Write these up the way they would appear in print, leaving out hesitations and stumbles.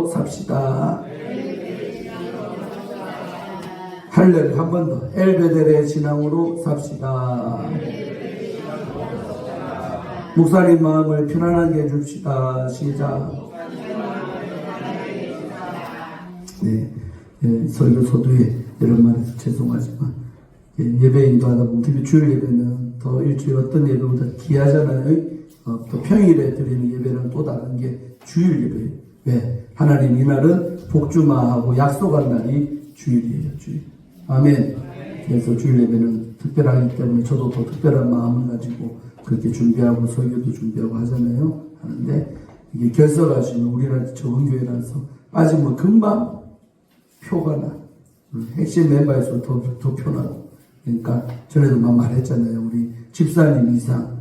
삽시다. 할렐루야. 한 번 더. 엘베델의 신앙으로 삽시다. 목사님 마음을 편안하게 해줍시다. 시작. 네, 설교 소두에 이런 말해서 죄송하지만 예배 인도하다 보면 특히 주일 예배는 더 일주일 어떤 예배보다 귀하잖아요. 또 평일에 드리는 예배는 또 다른 게 주일 예배예요. 왜? 하나님 이날은 복주마하고 약속한 날이 주일이에요. 주일. 아멘. 그래서 주일 예배는 특별하기 때문에 저도 더 특별한 마음을 가지고 그렇게 준비하고 설교도 준비하고 하잖아요. 하는데 이게 결석하시면 우리나라 적은 교회라서 빠지면 금방 표가 나. 핵심 멤버에서 더 표나고. 그러니까 전에도 막 말했잖아요. 우리 집사님 이상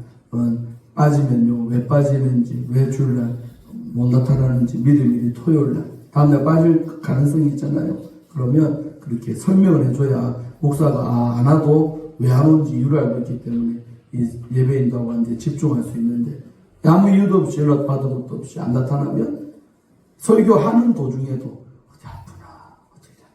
빠지면요. 왜 빠지는지, 왜 주일날 못 나타나는지 미리미리 토요일날 다음날 빠질 가능성이 있잖아요. 그러면 그렇게 설명을 해줘야 목사가 안 와도 왜 안 오는지 이유를 알고 있기 때문에 이 예배인다고 하는데 집중할 수 있는데 아무 이유도 없이 연락 받은 것도 없이 안 나타나면 설교하는 도중에도 어디 아프나 어디 됐나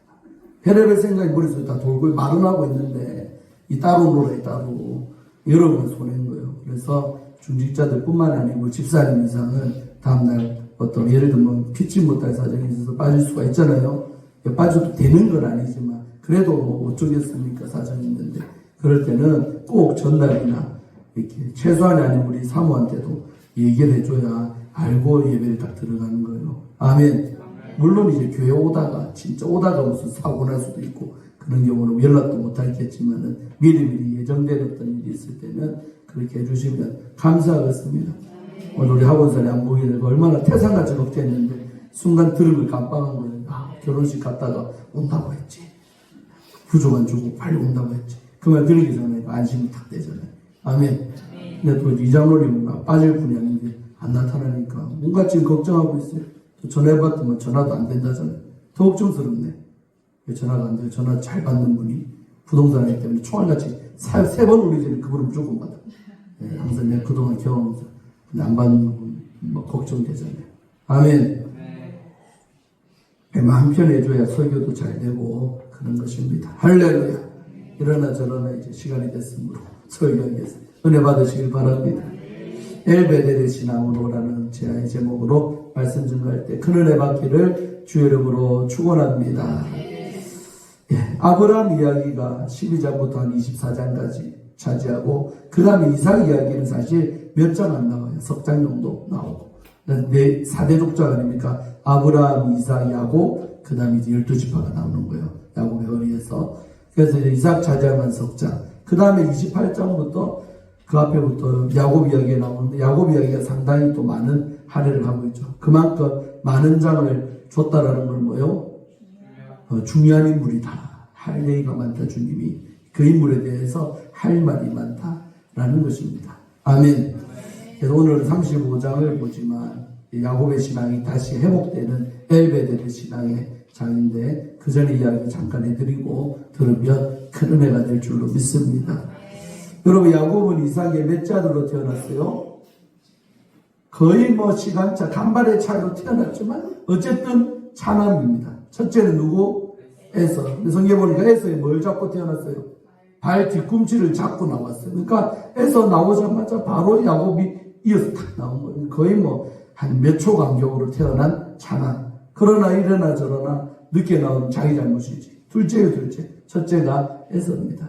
별의별 생각이 머릿속에 다 돌고 말은 하고 있는데 이 따로 놀아요. 따로 여러분 손해인 거예요. 그래서 중직자들 뿐만 아니고 집사님 이상은 다음날 어떤 예를 들면 피치 못할 사정이 있어서 빠질 수가 있잖아요. 빠져도 되는 건 아니지만 그래도 뭐 어쩌겠습니까 사정이 있는데 그럴 때는 꼭 전날이나 이렇게 최소한이 아니면 우리 사모한테도 얘기를 해줘야 알고 예배를 딱 들어가는 거예요. 아멘. 물론 이제 교회 오다가 진짜 오다가 무슨 사고 날 수도 있고 그런 경우는 연락도 못 하겠지만은 미리미리 예정된 어떤 일이 있을 때는 그렇게 해주시면 감사하겠습니다. 오늘 우리 학원생이 안 보이는 얼마나 태산같이 걱정했는데 순간 들음을 깜빡한 거예요. 결혼식 갔다가 온다고 했지. 부조만 주고 빨리 온다고 했지. 그 말 들으기 전에 안심이 탁 되잖아요. 아멘. 근데 또 이장로님은 빠질 분이 아닌데 안 나타나니까 뭔가 지금 걱정하고 있어요. 또 전화해봤더니 전화도 안 된다잖아요. 더 걱정스럽네. 왜 전화가 안 돼요? 전화 잘 받는 분이 부동산이기 때문에 총알같이 3번 울리지는 그분은 무조건 받아. 네, 항상 내가 그동안 경험해서 근데 안 받는 분 뭐 걱정되잖아요. 아멘. 마음 편해줘야 설교도 잘 되고 그런 것입니다. 할렐루야. 이러나 저러나 이제 시간이 됐으므로 설교하겠습니다. 은혜 받으시길 바랍니다. 엘베델의 신앙으로라는 제 제목으로 말씀 전할 때 큰 은혜 받기를 주의 이름으로 축원합니다. 아브라함 이야기가 12장부터 한 24장까지 차지하고 그 다음에 이삭 이야기는 사실 몇 장 안 나와요. 석 장 정도 나오고 네 4대 족장 아닙니까? 아브라함, 이삭, 야곱 그 다음에 이제 12지파가 나오는 거예요. 야곱의 허리에서. 그래서 이제 이삭 차지하면 석장 그 다음에 28장부터 그 앞에부터 야곱 이야기가 나오는데 야곱 이야기가 상당히 또 많은 할애를 하고 있죠. 그만큼 많은 장을 줬다라는 건 뭐예요? 중요한 인물이다. 할 얘기가 많다. 주님이 그 인물에 대해서 할 말이 많다라는 것입니다. 아멘. 그래서 오늘은 35장을 보지만 야곱의 신앙이 다시 회복되는 엘베델의 신앙의 장인데 그 전에 이야기 잠깐 해드리고 들으면 큰 은혜가 될 줄로 믿습니다. 여러분 야곱은 이삭의 몇 아들로 태어났어요? 거의 뭐 시간차 간발의 차이로 태어났지만 어쨌든 차남입니다. 첫째는 누구? 에서. 근데 성경에 보니까 에서에 뭘 잡고 태어났어요? 발 뒤꿈치를 잡고 나왔어요. 그러니까 에서 나오자마자 바로 야곱이 이어서 탁 나온 거예요. 거의 뭐 한 몇 초 간격으로 태어난 차남. 그러나 이러나 저러나 늦게 나온 자기 잘못이지. 둘째요 둘째. 첫째가 에서입니다.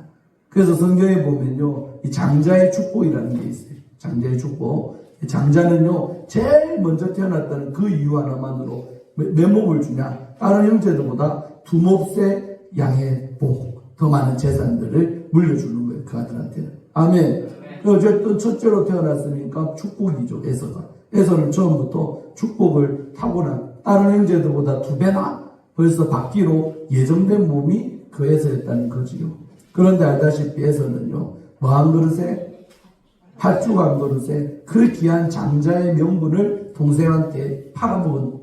그래서 성경에 보면요. 이 장자의 축복이라는 게 있어요. 장자의 축복. 장자는요. 제일 먼저 태어났다는 그 이유 하나만으로 몇 몫을 주냐. 다른 형제들보다 두 몫의 양의 복, 더 많은 재산들을 물려주는 거예요. 그 아들한테는. 아멘. 어쨌든 첫째로 태어났으니까 축복이죠. 에서가. 에서는 처음부터 축복을 타고난 다른 형제들보다 2배나 벌써 받기로 예정된 몸이 그 에서였다는 거지요. 그런데 알다시피 에서는요. 뭐 한 그릇에 팥죽 한 그릇에 그 귀한 장자의 명분을 동생한테 팔아먹은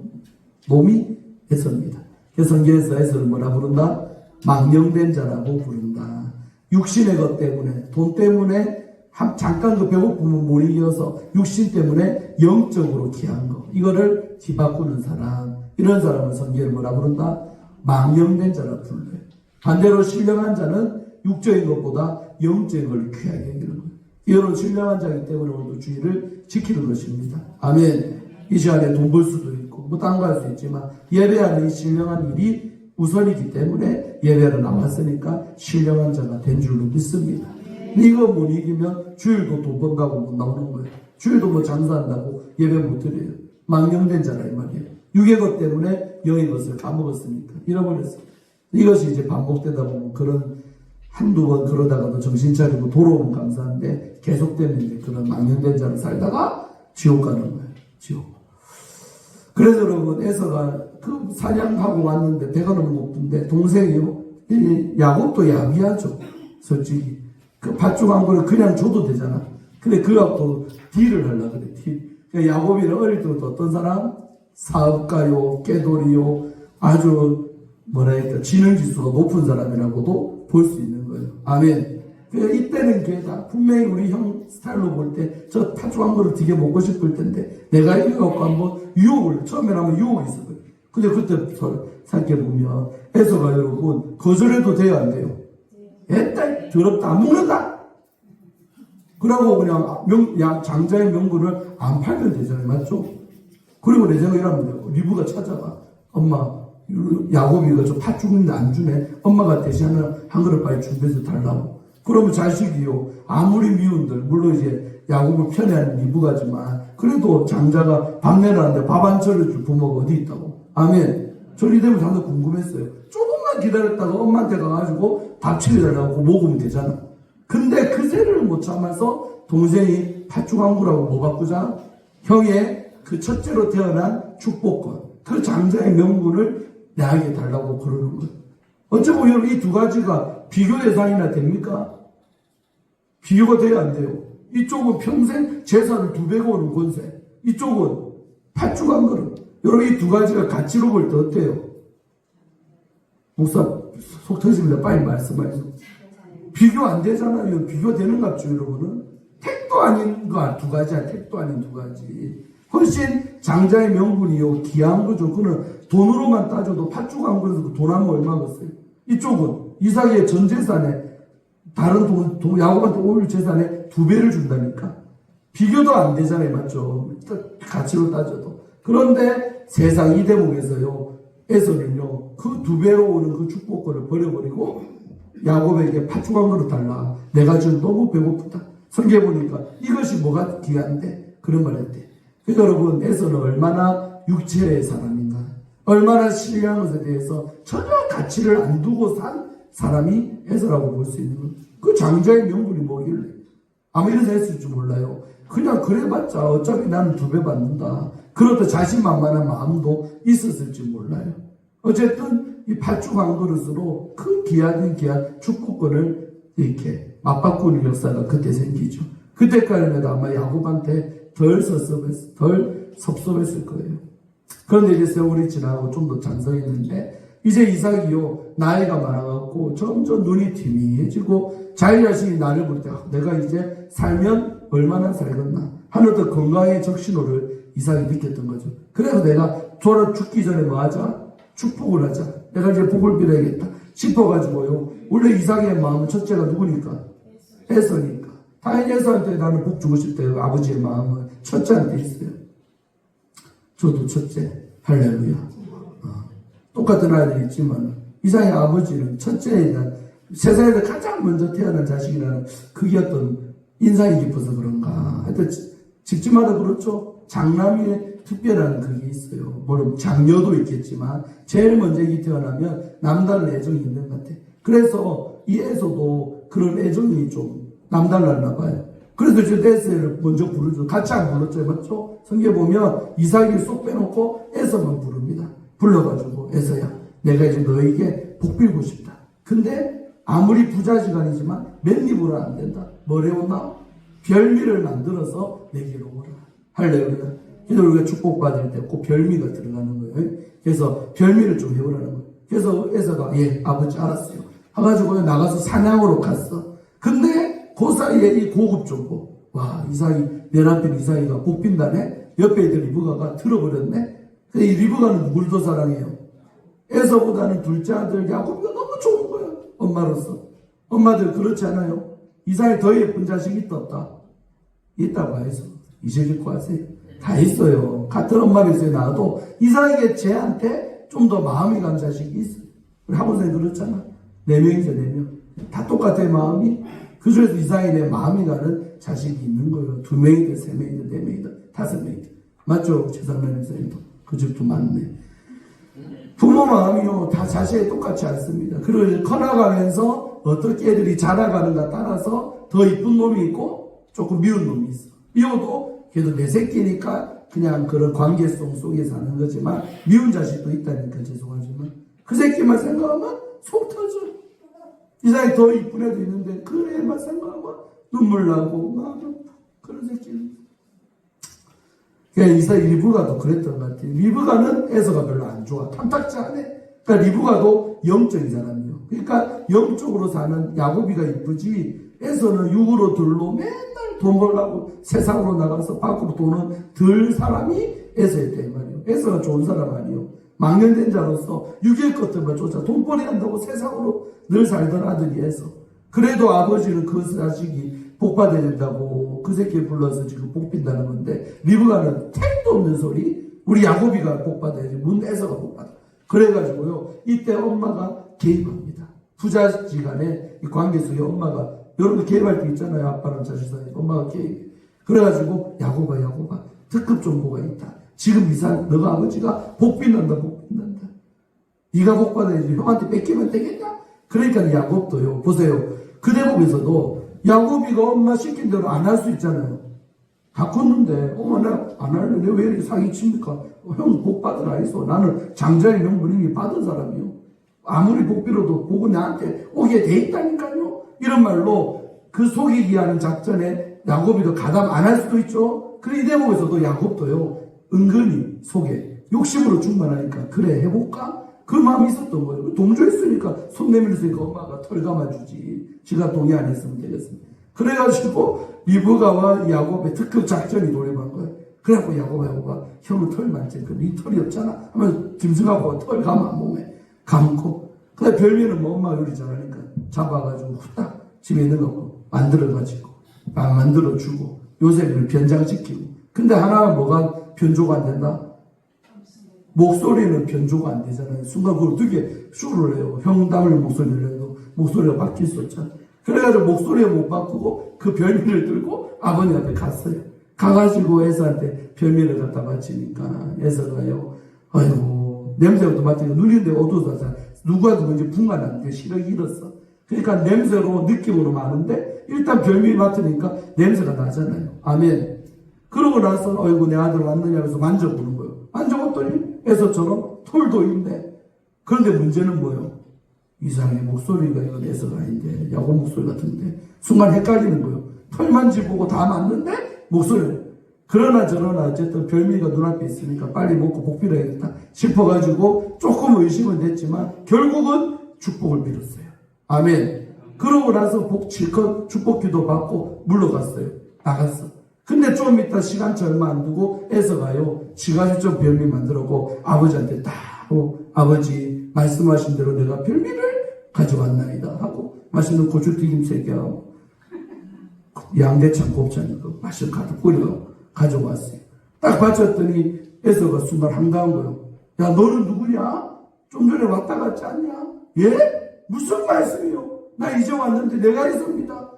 몸이 에서입니다. 그래서 성경에서 에서를 뭐라 부른다? 망령된 자라고 부른다. 육신의 것 때문에 돈 때문에 잠깐 그 배고픔을 못 이겨서 육신 때문에 영적으로 귀한 거. 이거를 뒤바꾸는 사람. 이런 사람을 성경에 뭐라 부른다? 망령된 자라 불러요. 반대로 신령한 자는 육적인 것보다 영적인 걸 귀하게 여기는 거예요. 이거는 신령한 자이기 때문에 오늘도 주의를 지키는 것입니다. 아멘. 이 시간에 돈 벌 수도 있고 뭐 딴 거 할 수 있지만 예배하는 이 신령한 일이 우선이기 때문에 예배하러 나왔으니까 신령한 자가 된 줄로 믿습니다. 이거 못 이기면 주일도 돈 번다고 못 나오는 거예요. 주일도 뭐 장사한다고 예배 못 드려요. 망령된 자라 이 말이에요. 육의 것 때문에 영의 것을 까먹었으니까 잃어버렸어요. 이것이 이제 반복되다 보면 그런 한두 번 그러다가도 정신 차리고 돌아오면 감사한데 계속되면 이제 그런 망령된 자로 살다가 지옥 가는 거예요. 지옥. 그래서 여러분 에서가 그 사냥하고 왔는데 배가 너무 고픈데 동생이요. 야곱도 야비하죠. 솔직히. 그 팥죽 한 그릇 그냥 줘도 되잖아. 근데 그가 또 딜을 하려고 그래. 딜. 그러니까 야곱이는 어릴 때부터 어떤 사람? 사업가요, 깨돌이요, 아주 뭐랄까 지능지수가 높은 사람이라고도 볼 수 있는 거예요. 아멘. 그러니까 이때는 걔다 분명히 우리 형 스타일로 볼 때 저 팥죽 한 그릇 되게 먹고 싶을 텐데 내가 이거 갖고 한번 유혹을 처음에는 한번 유혹이 있을 거예요. 근데 그때 생각해보면 에서가 여러분 거절해도 돼요 안 돼요? 애딸 더럽다 안 먹는다. 그러고 그냥 장자의 명분을 안 팔면 되잖아요. 맞죠? 그리고 내 생각에 이러면 돼요. 리브가 찾아가. 엄마 야곱이가 저 팥 죽는데 안 주네. 엄마가 대신 한 그릇 빨리 준비해서 달라고. 그러면 자식이요. 아무리 미운들 물론 이제 야곱을 편애하는 리브가지만 그래도 장자가 밥 내라는데 밥 안 차려줄 부모가 어디 있다고. 아멘. 저리 되면 저도 궁금했어요. 조금만 기다렸다가 엄마한테 가가지고 밥 차려달라고 먹으면 되잖아. 근데 그 세를 못 참아서 동생이 팥죽 한 그릇하고 뭐 바꾸자? 형의 그 첫째로 태어난 축복권. 그 장자의 명분을 내게 달라고 그러는 거예요. 어찌 보면 이 두 가지가 비교 대상이나 됩니까? 비교가 돼야 안 돼요. 이쪽은 평생 제사를 2배 거는 권세. 이쪽은 팥죽 한 그릇. 여러분 이 두 가지가 가치로 볼 때 어때요? 목사 속 터집니다. 빨리 말씀하세요. 비교 안 되잖아요. 비교 되는 것 같죠, 여러분은? 택도 아닌 거 두 가지야. 택도 아닌 두 가지. 훨씬 장자의 명분이요. 귀한 거죠. 그는 돈으로만 따져도 팥죽 한 그릇에서 돈 하면 얼마겠어요? 이쪽은 이삭의 전 재산에 다른 야곱한테 올 재산에 2배를 준다니까. 비교도 안 되잖아요. 맞죠? 가치로 따져도. 그런데 세상 이 대목에서요. 에서는요. 그 2배로 오는 그 축복권을 버려버리고 야곱에게 팥죽 한 그릇 달라. 내가 지금 너무 배고프다. 성경에 보니까 이것이 뭐가 귀한데? 그런 말 했대. 그러니까 여러분 에서는 얼마나 육체의 사람인가. 얼마나 신뢰한 것에 대해서 전혀 가치를 안 두고 산 사람이 에서라고 볼 수 있는 거예요. 그 장자의 명분이 뭐길래. 아무 이런 생각 했을 줄 몰라요. 그냥 그래봤자 어차피 나는 2배 받는다. 그렇다 자신만만한 마음도 있었을지 몰라요. 어쨌든 이 팥죽 한 그릇으로 그 귀한 축복권을 이렇게 맞바꾸는 역사가 그때 생기죠. 그때까지는 아마 야곱한테 덜 섭섭했을 거예요. 그런데 이제 세월이 지나고 좀 더 장성했는데 이제 이삭이요 나이가 많아갖고 점점 눈이 희미해지고 자기 자신이 나를 볼 때 내가 이제 살면 얼마나 살겠나 하는 더 건강의 적신호를 이삭이 느꼈던 거죠. 그래서 내가 돌아 죽기 전에 뭐 하자? 축복을 하자. 내가 이제 복을 빌어야겠다 싶어가지고요. 원래 이삭의 마음은 첫째가 누구니까? 에서니까. 당연히 에서한테 나는 복 주고 싶대요. 아버지의 마음은 첫째한테 있어요. 저도 첫째. 할렐루야. 똑같은 아이들이 있지만 이삭의 아버지는 첫째에 대한 세상에서 가장 먼저 태어난 자식이라는 그게 어떤 인상이 깊어서 그런가. 하여튼 집집마다 그렇죠. 장남의 특별한 그게 있어요. 물론 장녀도 있겠지만 제일 먼저 이 태어나면 남다른 애정이 있는 것 같아. 그래서 이 에서도 그런 애정이 좀 남달랐나 봐요. 그래서 이제 에서를 먼저 부르죠. 같이 안 불렀죠. 맞죠? 성경에 보면 이삭을 쏙 빼놓고 에서만 부릅니다. 불러가지고 에서야 내가 이제 너에게 복 빌고 싶다. 근데 아무리 부자지간이지만 맨입으로 안 된다. 뭘 해오나? 별미를 만들어서 내게로 오라. 할렐루야. 그래서 우리가 축복받을 때 꼭 별미가 들어가는 거예요. 그래서 별미를 좀 해오라는 거예요. 그래서 에서가 예 아버지 알았어요. 해가지고 나가서 사냥으로 갔어. 근데 그 사이에 이 고급 정보. 와, 이삭이, 내 남편 이삭이가 복빈다네? 옆에 있던 리브가가 들어버렸네? 근데 이 리브가는 누굴 더 사랑해요? 에서보다는 둘째 아들 야곱이가 너무 좋은 거야. 엄마로서. 엄마들 그렇지 않아요? 이삭이 더 예쁜 자식이 있다 없다? 있다고 해서 잊으실 거 아세요? 다 있어요. 같은 엄마 뱃속에 나와도 이삭에게 쟤한테 좀 더 마음이 간 자식이 있어요. 우리 학원생이 그렇잖아. 4명이죠, 4명. 다 똑같아요, 마음이. 그 중에서 이삭에 내 마음이 가는 자식이 있는 거예요. 2명이든 3명이든 4명이든 5명이든. 맞죠? 최상란 선생님도. 그 집도 맞네. 부모 마음이요, 다 자식이 똑같지 않습니다. 그리고 커나가면서 어떻게 애들이 자라가는가 따라서 더 이쁜 놈이 있고 조금 미운 놈이 있어. 미워도 그래도 내 새끼니까 그냥 그런 관계성 속에 사는 거지만 미운 자식도 있다니까 죄송하지만 그 새끼만 생각하면 속 터져. 이상이 더 이쁜 애도 있는데 그 애만 생각하면 눈물 나고 그런 새끼는. 그러니까 이삭 리브가도 그랬던 것 같아요. 리브가는 에서가 별로 안 좋아. 탐탁지 않아. 그러니까 리브가도 영적인 사람이에요. 그러니까 영적으로 사는 야곱이가 이쁘지 에서는 육으로 들로 맨날 돈 벌려고 세상으로 나가서 밖으로 돈은 들 사람이 에서였단 말이에요. 에서가 좋은 사람 아니에요. 망령된 자로서 육의 것들만 쫓아 돈벌이 한다고 세상으로 늘 살던 아들이 에서. 그래도 아버지는 그 자식이 복받아야 된다고 그 새끼 불러서 지금 복빈다는 건데 리브가는 택도 없는 소리. 우리 야곱이가 복받아야지 문 에서가 복받아. 그래가지고요 이때 엄마가 개입합니다. 부자지간에 이 관계 속에 엄마가 여러분 개입할 때 있잖아요. 아빠랑 자식 사이에 엄마가 개입. 그래가지고 야곱아 특급 정보가 있다. 지금 이상 너가 아버지가 복빈난다. 네가 복받아야지 형한테 뺏기면 되겠냐. 그러니까 야곱도요 보세요. 그 대목에서도 야곱이가 엄마 시킨 대로 안 할 수 있잖아요. 다 컸는데 엄마 내가 안 할래. 내가 왜 이렇게 사기칩니까? 형 복 받으라 했어. 나는 장자의 명분 이미 받은 사람이요. 아무리 복 빌어도 복은 나한테 오게 돼 있다니까요. 이런 말로 그 속이기 하는 작전에 야곱이도 가담 안 할 수도 있죠. 그래 이 대목에서도 야곱도요 은근히 속에 욕심으로 충만하니까 그래 해볼까? 그 마음이 있었던 거예요. 동조했으니까 손 내밀었으니까 엄마가 털 감아주지. 지가 동의 안 했으면 되겠습니다. 그래가지고 리브가와 야곱의 특급 작전이 돌입한 거예요. 그래갖고 야곱아 형은 털 많지. 네 털이 없잖아. 하면 짐승하고 털 감아 몸에 감고. 근데 별미는 뭐 엄마 요리 잘하니까 잡아가지고 후딱 집에 있는 거 만들어가지고 만들어주고 요새는 변장시키고. 근데 하나 뭐가 변조가 안 된다? 목소리는 변조가 안 되잖아요. 순간 그걸 어떻게 쇼를 해요. 형 닮은 목소리를 해도 목소리가 바뀔 수 없잖아. 그래가지고 목소리를 못 바꾸고 그 별미를 들고 아버님 앞에 갔어요. 가가지고 에서한테 별미를 갖다 바치니까 에서가요. 아이고 냄새부터 맡으니까 눈인데 어두워서 누구한테 뭔지 분간하는데 시력이 잃었어. 그러니까 냄새로 느낌으로 많은데 일단 별미 맡으니까 냄새가 나잖아요. 아멘. 그러고 나서 아이고 내 아들 왔느냐 하면서 만져보는 거예요. 만져봤더니 에서처럼 털도 있네. 그런데 문제는 뭐예요? 이상해. 목소리가 이건 에서가 아닌데 야곱 목소리 같은데 순간 헷갈리는 거예요. 털 만지보고 다 맞는데 목소리. 그러나 저러나 어쨌든 별미가 눈앞에 있으니까 빨리 먹고 복 빌어야겠다 싶어가지고 조금 의심은 됐지만 결국은 축복을 빌었어요. 아멘. 그러고 나서 실컷 축복기도 받고 물러갔어요. 나갔어. 근데 좀 이따 시간차 얼마 안 두고 에서가요 지가 직접 별미 만들었고 아버지한테 딱 아버지 말씀하신 대로 내가 별미를 가져왔나이다 하고 맛있는 고추튀김 3개하고 양대창 곱창 그 맛을 가득 끓여 가져왔어요. 딱 바쳤더니 에서가 순간 황당한 거예요. 야 너는 누구냐? 좀 전에 왔다 갔지 않냐? 예? 무슨 말씀이요? 나 이제 왔는데 내가 있습니다.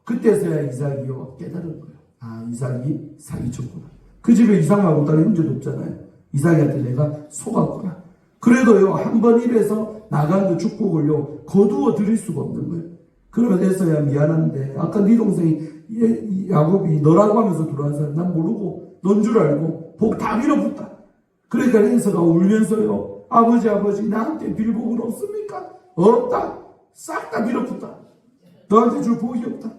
그때서야 이삭이요 깨달은 거예요. 아 이삭이 사기쳤구나. 그 집에 이삭하고 딸이 문제도 없잖아요. 이삭이한테 내가 속았구나. 그래도요 한 번 입에서 나간 그 축복을요 거두어 드릴 수가 없는 거예요. 그러면서야 미안한데 아까 네 동생이 야곱이 너라고 하면서 들어간 사람 난 모르고 넌 줄 알고 복 다 밀어붙다. 그러니까 에서가 울면서요 아버지 나한테 빌 복은 없습니까? 없다. 싹 다 밀어붙다. 너한테 줄 복이 없다.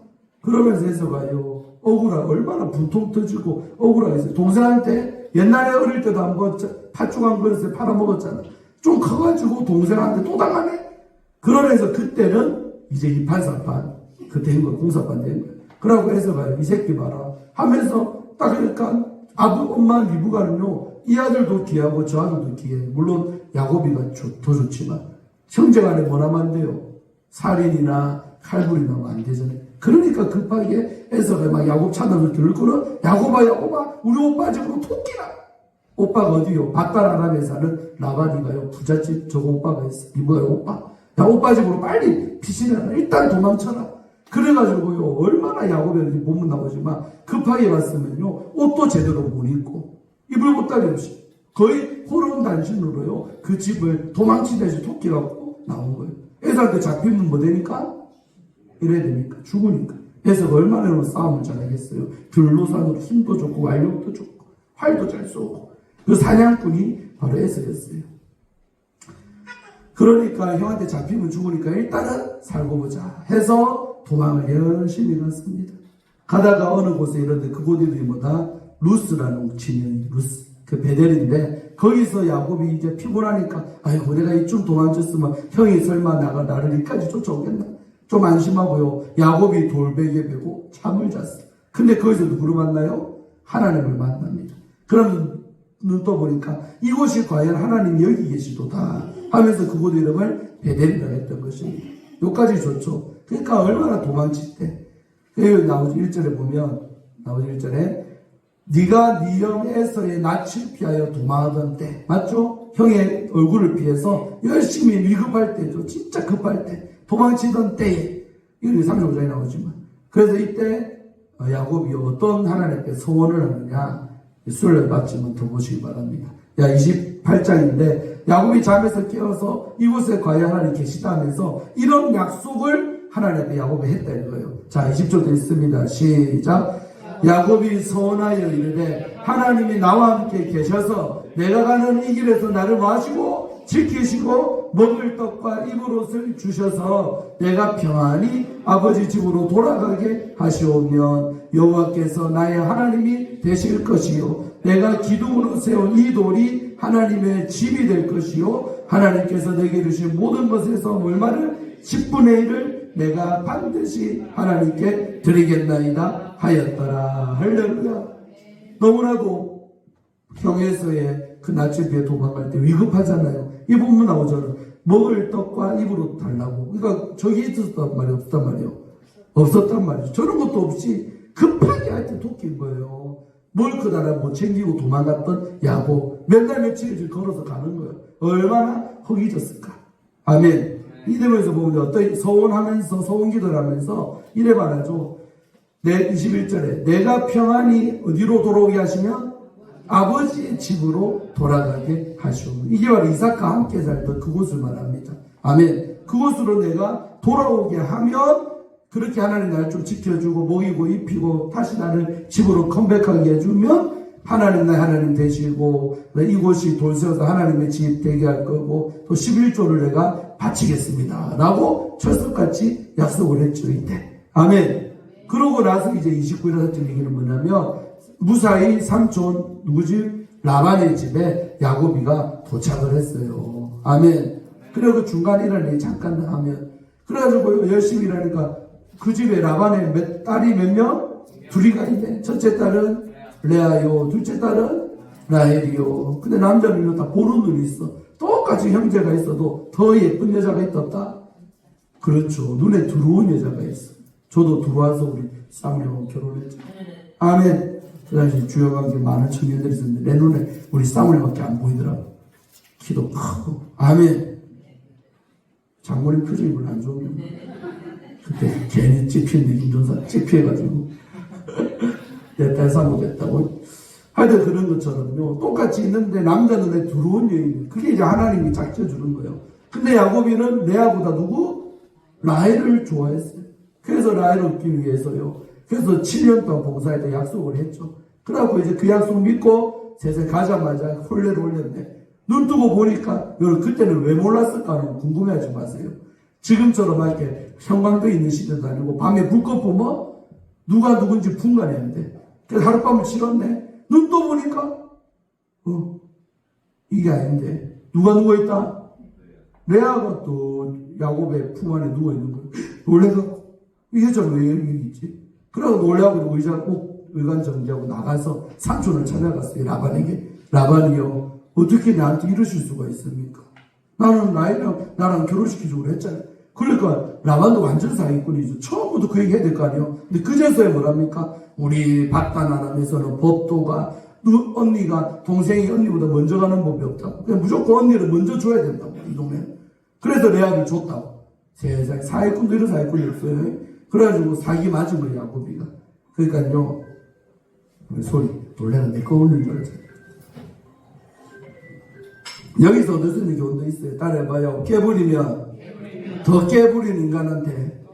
그러면서 에서가요 억울하 얼마나 분통 터지고 억울하겠어요. 동생한테 옛날에 어릴 때도 한번 팥죽한 그릇에 팔아먹었잖아. 좀 커가지고 동생한테 또 당하네. 그러면서 그때는 이제 이판사판 그 된 거야. 공사판 된 거야. 그러고 에서가요. 이 새끼 봐라. 하면서 딱 그러니까 엄마 리브가는요. 이 아들도 귀하고 저 아들도 귀해. 물론 야곱이가 더 좋지만 형제간에 뭐라면 안 돼요. 살인이나 칼불이 나면 안 되잖아요. 그러니까 급하게 에서가 막 야곱 찾아서 들고는 야곱아 우리 오빠 집으로 토끼라. 오빠가 어디요? 밧달 아람에 사는 라반이가요. 부잣집 저거 오빠가 있어. 이거요 오빠. 야 오빠 집으로 빨리 피신해라. 일단 도망쳐라. 그래가지고요. 얼마나 야곱이 몸은 나오지만 급하게 왔으면요. 옷도 제대로 못 입고 입을 곳다리 없이 거의 호롱단신으로요. 그 집을 도망치듯이 토끼 갖고 나온 거예요. 애들한테 잡히면 뭐 되니까? 이래야 되니까 죽으니까. 그래서 얼마나 싸움을 잘하겠어요. 들로산으로 힘도 좋고 완력도 좋고 활도 잘 쏘고 그 사냥꾼이 바로 에서였어요. 그러니까 형한테 잡히면 죽으니까 일단은 살고 보자 해서 도망을 열심히 갔습니다. 가다가 어느 곳에 이런데 그곳 이름이 뭐다? 루스라는 지명이 루스. 그 베델인데 거기서 야곱이 이제 피곤하니까 아이고 내가 이쯤 도망쳤으면 형이 설마 나를 이까지 쫓아오겠나? 좀 안심하고요. 야곱이 돌베개 베고 잠을 잤어요. 근데 거기서 누구를 만나요? 하나님을 만납니다. 그럼 눈 떠보니까 이곳이 과연 하나님이 여기 계시도다 하면서 그곳 이름을 베델이라 했던 것입니다. 여기까지 좋죠. 그러니까 얼마나 도망칠 때. 나오지 1절에 보면 나오지 1절에 네가 네 형 에서의 낯을 피하여 도망하던 때 맞죠? 형의 얼굴을 피해서 열심히 위급할 때죠. 진짜 급할 때 도망치던 때에 이게 35장에 나오지만 그래서 이때 야곱이 어떤 하나님께 소원을 하느냐 수를 받지만 더 보시기 바랍니다. 28장인데 야곱이 잠에서 깨어서 이곳에 과연 하나님 계시다면서 이런 약속을 하나님 앞에 야곱이 했다 이거예요. 자 20절도 있습니다. 시작. 야곱이 소원하여 이르되 하나님이 나와 함께 계셔서 내가 가는 이 길에서 나를 마시고 지키시고 먹을 떡과 입을 옷을 주셔서 내가 평안히 아버지 집으로 돌아가게 하시오면 여호와께서 나의 하나님이 되실 것이요 내가 기둥으로 세운 이 돌이 하나님의 집이 될 것이요 하나님께서 내게 주신 모든 것에서 얼마를 10분의 1을 내가 반드시 하나님께 드리겠나이다 하였더라. 할렐루야. 너무나도 형에서의 그 낯을 피해 도망갈 때 위급하잖아요. 이 본문 나오잖아요. 먹을 떡과 입으로 달라고. 그러니까 저기 있었단 말이에요. 없단 말이에요. 없었단 말이죠. 저런 것도 없이 급하게 하여튼 도끼인 거예요. 뭘 그다라 못 챙기고 도망갔던 야곱. 몇 날 며칠을 걸어서 가는 거예요. 얼마나 허기졌을까. 아멘. 이대로에서 보면 어떤 서원하면서 서원기도를 하면서 이래 말하죠. 21절에 내가 평안히 어디로 돌아오게 하시면 아버지의 집으로 돌아가게 하시오면 이게 바로 이삭과 함께 살던 그곳을 말합니다. 아멘. 그곳으로 내가 돌아오게 하면 그렇게 하나님 나를 좀 지켜주고 먹이고 입히고 다시 나를 집으로 컴백하게 해주면 하나님 나의 하나님 되시고 이곳이 돌 세워서 하나님의 집 되게 할 거고 또 11조를 내가 바치겠습니다 라고 철석같이 약속을 했죠. 이때 아멘. 그러고 나서 이제 29일에 했던 얘기는 뭐냐면 무사히 삼촌 누구지? 라반의 집에 야곱이가 도착을 했어요. 아멘. 그리고 그 중간에 일하는 얘기 잠깐 하면 그래가지고 열심히 일하니까 그 집에 라반의 딸이 몇 명? 둘이가 있네. 첫째 딸은 레아요. 둘째 딸은 라헬이요. 근데 남자는 다 보는 눈이 있어. 똑같이 형제가 있어도 더 예쁜 여자가 있었다? 그렇죠. 눈에 들어온 여자가 있어. 저도 들어와서 우리 사무엘하고 결혼했죠. 아멘. 그 당시 주역관계 많은 청년들이 있었는데 내 눈에 우리 사무엘밖에 안 보이더라고. 키도 크고. 아멘. 장모님 표정이 별로 안 좋은데. 그때 괜히 찝힌 느낌 전사 찝혀가지고 내 딸 사모겠다고. 하여튼 그런 것처럼요. 똑같이 있는데 남자 눈에 들어온 여인. 그게 이제 하나님이 작정해주는 거예요. 근데 야곱이는 레아보다 누구? 라헬을 좋아했어요. 그래서 라헬을 얻기 위해서요. 그래서 7년 동안 봉사할 때 약속을 했죠. 그래갖고 이제 그 약속 믿고 세상에 가자마자 홀레를 올렸네. 눈 뜨고 보니까 여러분 그때는 왜 몰랐을까는 궁금해하지 마세요. 지금처럼 이렇게 형광등이 있는 시대도 아니고 밤에 불 꺼보면 누가 누군지 분간해야 돼. 그래서 하룻밤을 치렀네. 눈 떠보니까 이게 아닌데 누가 누워있다? 레아가 또 야곱의 품 안에 누워있는 거예요. 놀래서 이게 왜 여기 있지? 그러고 놀라고 의관 정지하고 나가서 삼촌을 찾아갔어요. 라반이요. 어떻게 나한테 이러실 수가 있습니까? 나는 나랑 결혼시키자고 했잖아요. 그러니까 라반도 완전 사기꾼이죠. 처음부터 그 얘기 해야 될 거 아니에요. 근데 그제서야 뭐랍니까? 우리 바다나라에서는 법도가 언니가 동생이 언니보다 먼저 가는 법이 없다고. 그냥 무조건 언니를 먼저 줘야 된다고 이 동네는. 그래서 레아를 줬다고. 세상에 사기꾼도 이런 사기꾼이 없어요. 그래가지고 사기 맞은 거예요 야곱이가. 그러니까요 소리 놀래는 내거 올린 줄 알았어요. 여기서 무슨 교훈도 있어요. 따라해봐요. 깨부리면 더 깨부린 인간한테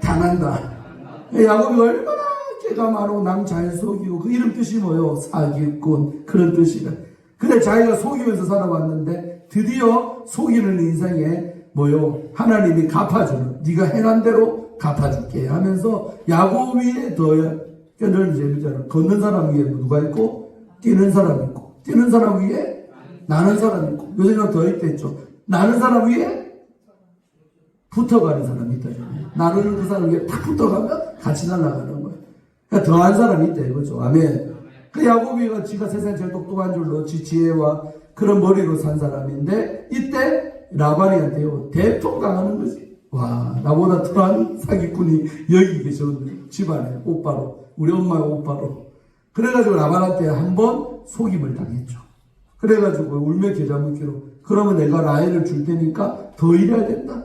당한다. 야곱이가 얼마나 깨가 많고 남 잘 속이고 그 이름 뜻이 뭐요? 사기꾼 그런 뜻이다. 근데 자기가 속이면서 살아왔는데 드디어 속이는 인생에 뭐요? 하나님이 갚아주는 네가 행한 대로 갚아줄게 하면서 야곱 위에 더해. 늘 재밌잖아. 걷는 사람 위에 누가 있고 뛰는 사람 있고 뛰는 사람 위에 나는 사람 있고 요새는 더 있겠죠. 나는 사람 위에 붙어가는 사람이 있다. 나는 그 사람 위에 탁 붙어가면 같이 날아가는 거예요. 그러니까 더한 사람이 있다 이거죠. 아멘. 그 야곱이가 지가 세상에 제일 똑똑한 줄로 지 지혜와 그런 머리로 산 사람인데 이때 라반이한테요 대통 당하는 거지. 와 나보다 더한 사기꾼이 여기 계셨는데 집안에 오빠로 우리 엄마의 오빠로. 그래가지고 라반한테 한번 속임을 당했죠. 그래가지고 울며 겨자 먹기로 그러면 내가 라헬을 줄 테니까 더 일해야 된다.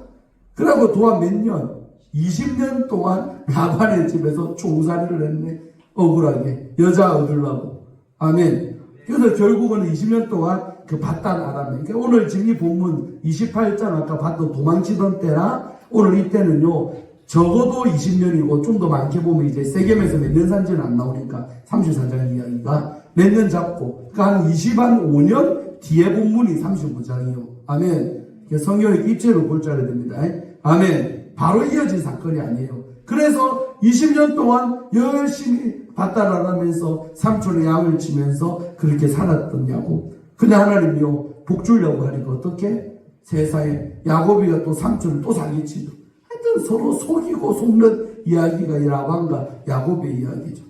그러고 또한 몇 년 20년 동안 라반의 집에서 종살이를 했네. 억울하게 여자 얻으려고. 아멘. 그래서 결국은 20년 동안 그 바단 아람에. 그러니까 오늘 지금 이 본문 28장 아까 봤던 도망치던 때나 오늘 이때는요 적어도 20년이고 좀 더 많게 보면 이제 세겜에서 몇 년 산지는 안 나오니까 34장 이야기가 몇 년 잡고 그러니까 한 25년 뒤에 본문이 35장이요. 아멘. 성경의 입체로 볼 줄 알아야 됩니다. 아멘. 바로 이어진 사건이 아니에요. 그래서 20년 동안 열심히 밭다라면서 삼촌의 양을 치면서 그렇게 살았던 야곱. 근데 하나님이요 복 주려고 하니까 어떻게? 세상에 야곱이가 또 삼촌을 또 사기치죠. 하여튼 서로 속이고 속는 이야기가 이 라반과 야곱의 이야기죠.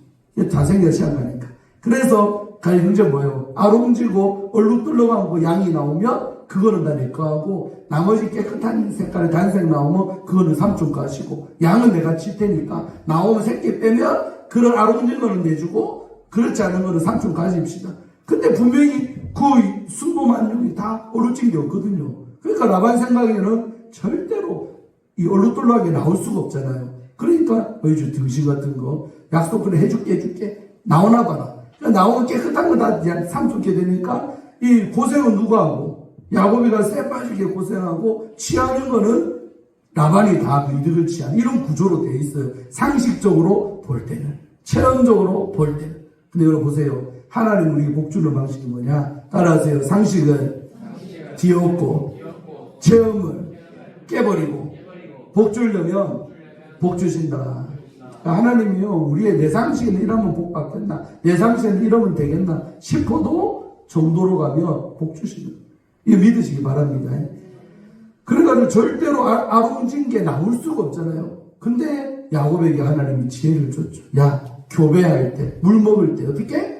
자생겨 시작하니까. 그래서 갈 문제 뭐예요? 아롱지고 얼룩덜렁하고 양이 나오면 그거는 다 내 거하고 나머지 깨끗한 색깔의 단색 나오면 그거는 삼촌 거 하시고 양은 내가 칠 테니까 나오면 새끼 빼면 그런 아롱진 거는 내주고 그렇지 않은 거는 삼촌 가집시다. 근데 분명히 그 순도만용이 다 얼룩진 게 없거든요. 그러니까 라반 생각에는 절대로 이 얼룩덜렁하게 나올 수가 없잖아요. 그러니까 어이주 등신 같은 거 약속 그래 해줄게 나오나 봐라. 그러니까 나오면 깨끗한 거 다 삼촌게 되니까 이 고생은 누가 하고 야곱이가 쎄 빠지게 고생하고 취하는 거는 라반이 다 이득을 취하는 이런 구조로 되어 있어요. 상식적으로 볼 때는 체험적으로 볼 때는. 근데 여러분 보세요. 하나님 우리에게 복 주는 방식이 뭐냐? 따라하세요. 상식은 뒤엎고 체험을 깨버리고 복 주려면 복 주신다. 하나님이요 우리의 내 상식은 이러면 복 받겠나 내 상식은 이러면 되겠나 싶어도 정도로 가면 복 주신다. 이거 믿으시기 바랍니다. 그래가지고 절대로 아롱진 게 나올 수가 없잖아요. 근데 야곱에게 하나님이 지혜를 줬죠. 야 교배할 때 물 먹을 때 어떻게?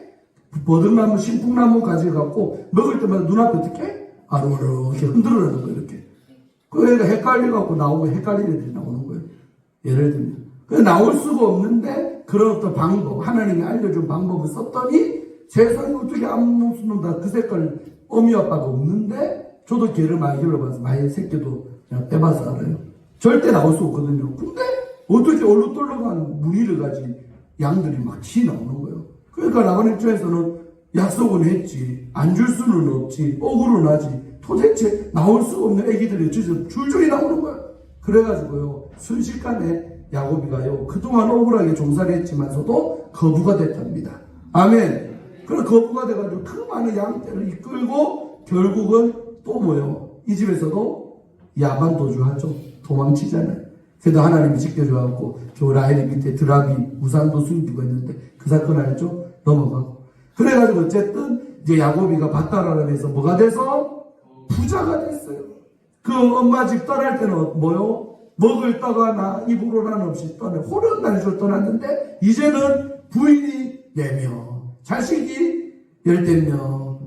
버들나무 신풍나무 가져갖고 먹을 때마다 눈앞에 어떻게? 아롱아롱 이렇게 흔들어라는 거예요. 이렇게. 그 애가 헷갈려갖고 나오면 헷갈리는 애들이 나오는 거예요. 예를 들면. 나올 수가 없는데 그런 어떤 방법 하나님이 알려준 방법을 썼더니 세상에 어떻게 아무것도 다 그 색깔 어미 아빠가 없는데 저도 개를 많이 길러봐서 많이 새끼도 그냥 빼봐서 알아요. 절대 나올 수 없거든요. 근데 어떻게 얼룩덜룩한 무늬를 가진 양들이 막 튀어나오는 거예요. 그러니까 라반 입장에서는 약속은 했지 안 줄 수는 없지 억울은 하지 도대체 나올 수 없는 애기들이 줄줄이 나오는 거예요. 그래가지고요 순식간에 야곱이가요 그동안 억울하게 종살이 했지만서도 거부가 됐답니다. 아멘. 그래서 거부가 돼가지고 그 많은 양떼를 이끌고 결국은 또 뭐예요? 이 집에서도 야반 도주하죠. 도망치잖아요. 그래도 하나님이 지켜줘갖고 저 라헬이 밑에 드라비 우상도 숨기고 있는데 그 사건 알죠? 넘어가고. 그래가지고 어쨌든 이제 야곱이가 밧다라람에서 뭐가 돼서 부자가 됐어요. 그 엄마 집 떠날 때는 뭐요? 먹을 떡 하나 입으로 난 없이 떠나 호련 날줄 떠났는데 이제는 부인이 4명, 자식이 10명,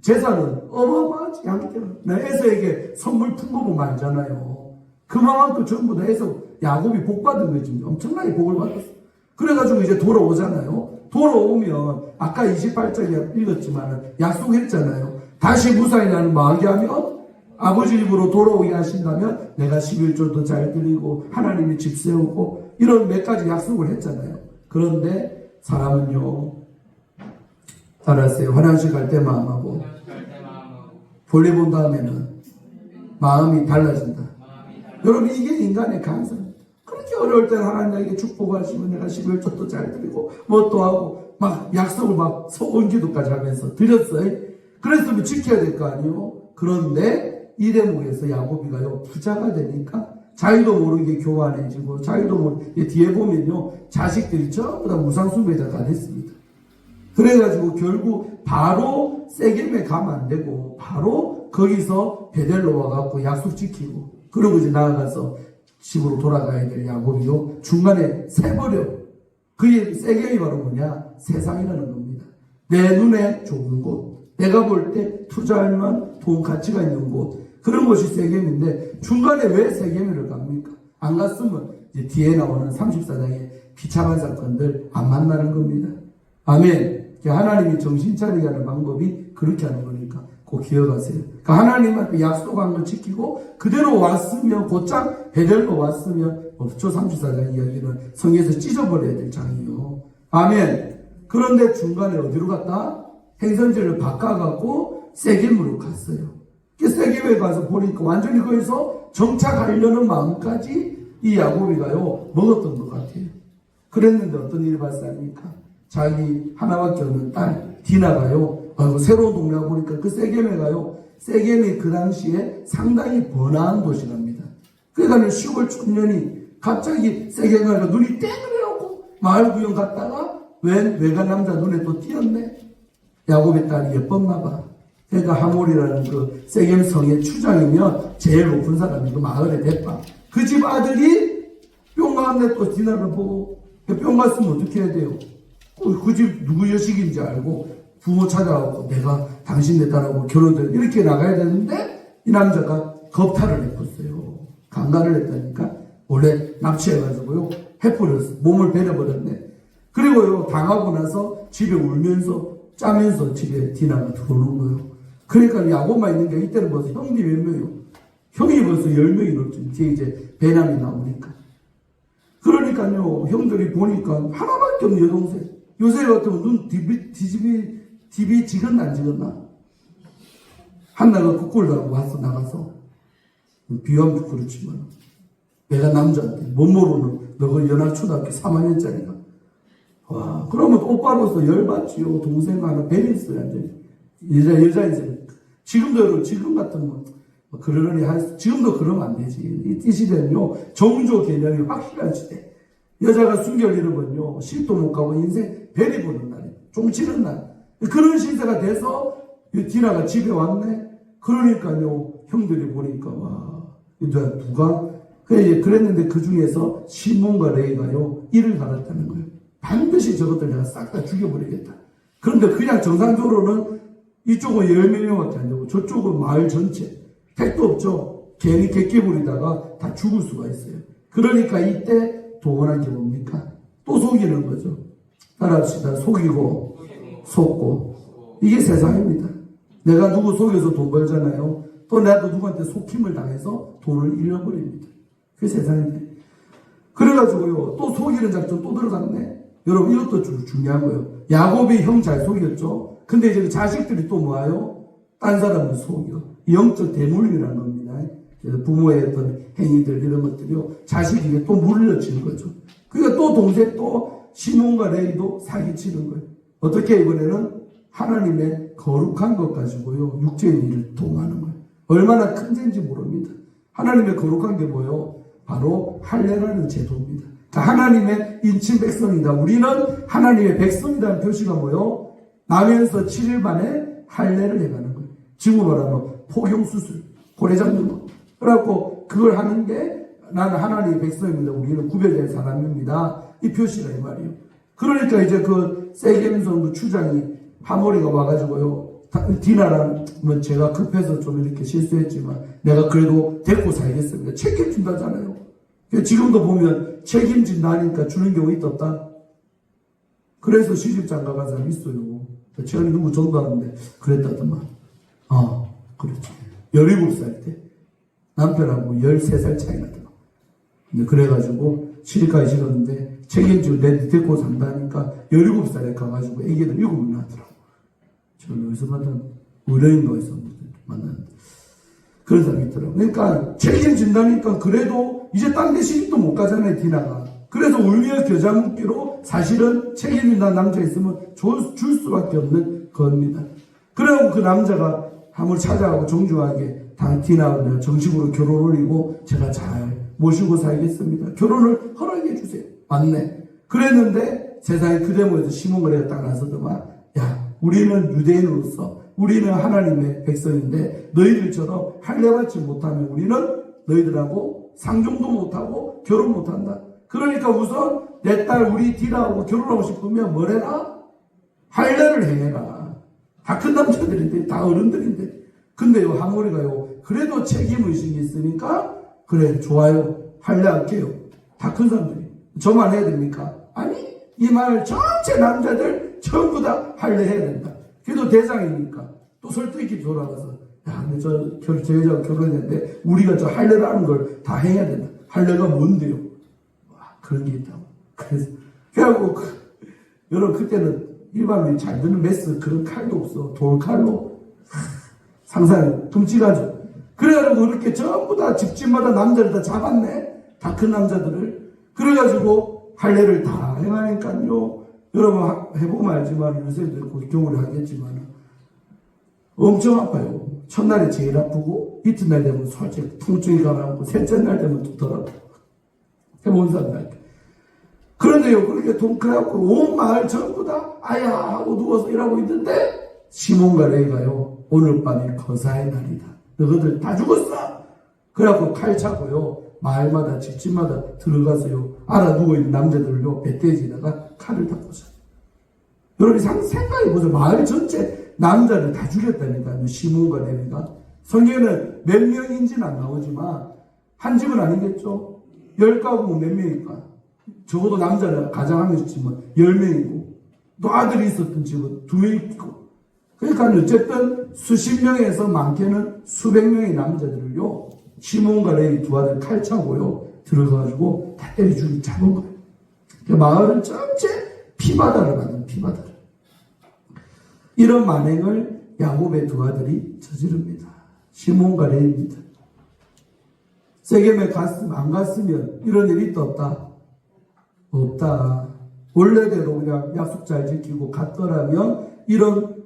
재산은 어마어마하지 않게 에서에게 선물 푼 거 보면 알잖아요. 그만큼 전부 다 에서 야곱이 복 받은 거지. 엄청나게 복을 받았어. 그래가지고 이제 돌아오잖아요. 돌아오면 아까 28절에 읽었지만 약속했잖아요. 다시 무사히 나는 마귀 하면 아버지 집으로 돌아오게 하신다면 내가 11조도 잘 드리고 하나님이 집 세우고 이런 몇 가지 약속을 했잖아요. 그런데 사람은요, 알았어요. 화장실 갈 때 마음하고 볼일 본 다음에는 마음이 달라진다. 여러분, 이게 인간의 감성. 그렇게 어려울 때는 하나님에게 축복하시면 내가 11조도 잘 드리고 뭐 또 하고 막 약속을 막 소원기도까지 하면서 드렸어요. 그랬으면 지켜야 될 거 아니에요. 그런데 이 대목에서 야곱이가요, 부자가 되니까 자기도 모르게 교만해지고 자기도 모르게 뒤에 보면요, 자식들이 전부 다 무상숭배자 다 됐습니다. 그래가지고 결국 바로 세겜에 가면 안 되고 바로 거기서 베델로 와갖고 약속 지키고 그러고 이제 나아가서 집으로 돌아가야 될 야곱이요, 중간에 새버려. 그게 세겜이 바로 뭐냐? 세상이라는 겁니다. 내 눈에 좋은 곳, 내가 볼 때 투자할 만한 돈 가치가 있는 곳, 그런 곳이 세겜인데 중간에 왜 세겜을 갑니까? 안 갔으면 이제 뒤에 나오는 34장의 비참한 사건들 안 만나는 겁니다. 아멘. 하나님이 정신 차리게 하는 방법이 그렇게 하는 거니까 꼭 기억하세요. 그러니까 하나님한테 약속한 걸 지키고 그대로 왔으면, 곧장 베델로 왔으면 없죠. 34장 이야기는 성경에서 찢어버려야 될 장이요. 아멘. 그런데 중간에 어디로 갔다? 행선지를 바꿔갖고 세겜으로 갔어요. 세겜에 가서 보니까 완전히 거기서 정착하려는 마음까지 이 야곱이가요, 먹었던 것 같아요. 그랬는데 어떤 일이 발생합니까? 자기 하나밖에 없는 딸 디나가요, 새로운 동네 보니까 그 세겜에 가요. 세겜이 그 당시에 상당히 번화한 도시랍니다. 그러니까 시골 촌년이 갑자기 세겜 가서 눈이 땡그려고 마을 구경 갔다가 외간 남자 눈에 또 띄었네. 야곱의 딸이 예뻤나 봐. 그러니까 하몰이라는 그 세겜 성의 추장이면 제일 높은 사람이 그 마을의 대파. 그 집 아들이 뿅 갔네. 또 디나를 보고 뿅 갔으면 어떻게 해야 돼요? 그 집 누구 여식인지 알고 부모 찾아가고 내가 당신네 딸하고 결혼을 이렇게 나가야 되는데 이 남자가 겁탈을 해버렸어요. 강간을 했다니까. 원래 납치해가지고요, 해버렸어. 몸을 베려버렸네. 그리고요, 당하고 나서 집에 울면서 짜면서 집에 디나가 들어오는 거예요. 그러니까 야곱만 있는 게 이때는 벌써 형이 몇 명이요? 형이 벌써 10명이 넘죠. 뒤에 이제 배남이 나오니까. 그러니까요, 형들이 보니까 하나밖에 없는 여동생. 요새 같으면 눈 디비 지었나 안 지었나? 한나가 국골 달고 왔어, 나가서. 비하면 그렇지만. 내가 남자한테, 못 모르는, 너가 연합초등학교 3학년짜리가. 와, 그러면 오빠로서 열받지요. 동생 하나 베리스야, 이제. 여자 인생. 지금도, 지금 같으면, 그러려니 지금도 그러면 안 되지. 이 시대는요, 정조 개념이 확실한 시대. 여자가 순결 잃으면요, 실도 못 가고 인생 베리 보는 날이에요. 종치는 날. 그런 시대가 돼서 디나가 집에 왔네. 그러니까요, 형들이 보니까 와, 누가 그랬는데 그 중에서 시몬과 레이가요, 이를 갈았다는 거예요. 반드시 저것들 내가 싹 다 죽여버리겠다. 그런데 그냥 정상적으로는 이쪽은 10명밖에 안 되고 저쪽은 마을 전체 택도 없죠. 괜히 객기 부리다가 다 죽을 수가 있어요. 그러니까 이때 도원한 게 뭡니까? 또 속이는 거죠. 따라합시다. 속이고 속고. 이게 세상입니다. 내가 누구 속여서 돈 벌잖아요. 또 나도 누구한테 속힘을 당해서 돈을 잃어버립니다. 그게 세상입니다. 그래가지고요, 또 속이는 작전 또 들어갔네. 여러분, 이것도 중요한 거예요. 야곱이 형 잘 속였죠. 근데 이제 자식들이 또 뭐예요? 딴 사람을 속여. 영적 대물림이라는 겁니다. 그래서 부모의 어떤 행위들, 이런 것들이요, 자식에게 또 물려지는 거죠. 그러니까 또 동생, 또 시몬과 레이도 사기치는 거예요. 어떻게 이번에는 하나님의 거룩한 것 가지고요, 육체의 일을 통하는 거예요. 얼마나 큰 죄인지 모릅니다. 하나님의 거룩한 게 뭐예요? 바로 할례라는 제도입니다. 하나님의 인친 백성이다. 우리는 하나님의 백성이라는 표시가 뭐예요? 나면서 7일 만에 할례를 해가는 거예요. 지금 말하면 포경수술, 고래 잡는 거. 그래갖고 그걸 하는 게 나는 하나님의 백성입니다. 우리는 구별된 사람입니다. 이 표시가 이 말이에요. 그러니까 이제 그 세겜성도 추장이 하모리가 와가지고요. 디나랑 뭐 제가 급해서 좀 이렇게 실수했지만 내가 그래도 데리고 살겠습니다. 책임진다잖아요. 지금도 보면 책임진다니까 주는 경우 있었다. 그래서 시집장가 간 사람 있어요. 최근에 누구 전도하는데 그랬다더만. 그렇지. 17살 때 남편하고 13살 차이 나더만. 근데 그래가지고 시집가기 싫었는데 책임지고 내 데리고 산다니까 17살에 가가지고 애기들 7명 낳더라고. 저는 여기서 만난 의뢰인가에서 만났는데 그런 사람이 있더라고. 그러니까 책임진다니까 그래도 이제 딴 데 시집도 못 가잖아요, 디나가. 그래서 울며 겨자 묻기로 사실은 책임진다는 남자 있으면 줄 수밖에 없는 겁니다. 그래고 그 남자가 함을 찾아가고 정중하게 디나와 정식으로 결혼을 올리고 제가 잘 모시고 살겠습니다. 결혼을 허락해 주세요. 맞네. 그랬는데 세상에 그 데모에서 시몬거래가 딱 나서더만 야 우리는 유대인으로서 우리는 하나님의 백성인데 너희들처럼 할례받지 못하면 우리는 너희들하고 상종도 못하고 결혼 못한다. 그러니까 우선 내 딸 우리 디나하고 결혼하고 싶으면 뭘 해라? 할례를 해라. 다 큰 남자들인데 다 어른들인데 근데요 하모리가요 그래도 책임의식이 있으니까 그래 좋아요 할례할게요. 다 큰 사람들이 저만 해야 됩니까? 아니 이 말 전체 남자들 전부 다 할례해야 된다. 그래도 대장이니까 또 설득이 돌아가서 야 근데 저 여자가 결혼했는데 우리가 저 할례라는 걸 다 해야 된다. 할례가 뭔데요? 와 그런 게 있다고. 그래갖고 여러분 그때는 일반인이 잘 드는 메스 그런 칼도 없어. 돌칼로 상상이 끔찍하죠. 그래가지고 이렇게 전부 다 집집마다 남자를 다 잡았네. 다 큰 남자들을. 그래가지고 할례를 다 행하니까요. 여러분 해보면 알지만 요새도 그 경우를 하겠지만 엄청 아파요. 첫날에 제일 아프고 이튿날 되면 솔직히 통증이 가라앉고 셋째 날 되면 또 덜 아프고 해본 사람들. 그런데요 그렇게 통크해갖고 온 마을 전부 다 아야 하고 누워서 일하고 있는데 시몬과 레위가요 오늘 밤이 거사의 날이다. 너희들 다 죽었어. 그래갖고 칼 차고요 마을마다 집집마다 들어가서요 알아 누워있는 남자들을요 뱃대지다가 칼을 다 꽂아요. 여러분이 생각해보세요. 마을 전체 남자를 다 죽였다니까요. 시몬과 레위가. 성경에는 몇 명인지는 안 나오지만 한 집은 아니겠죠. 10가구면 몇 명일까. 적어도 남자는 가장 한 명이지만 10명이고 또 아들이 있었던 집은 2명 있고 그러니까 어쨌든 수십 명에서 많게는 수백 명의 남자들을요 시몬과 레위 두 아들 칼 차고요 들어가가지고 다 때려 죽이 잡은 거예요. 그러니까 마을은 전체 피바다를 만든 피바다를. 이런 만행을 야곱의 두 아들이 저지릅니다. 시몬과 레위입니다. 세겜에 안 갔으면 이런 일이 있었다. 없다. 원래대로 그냥 약속 잘 지키고 갔더라면 이런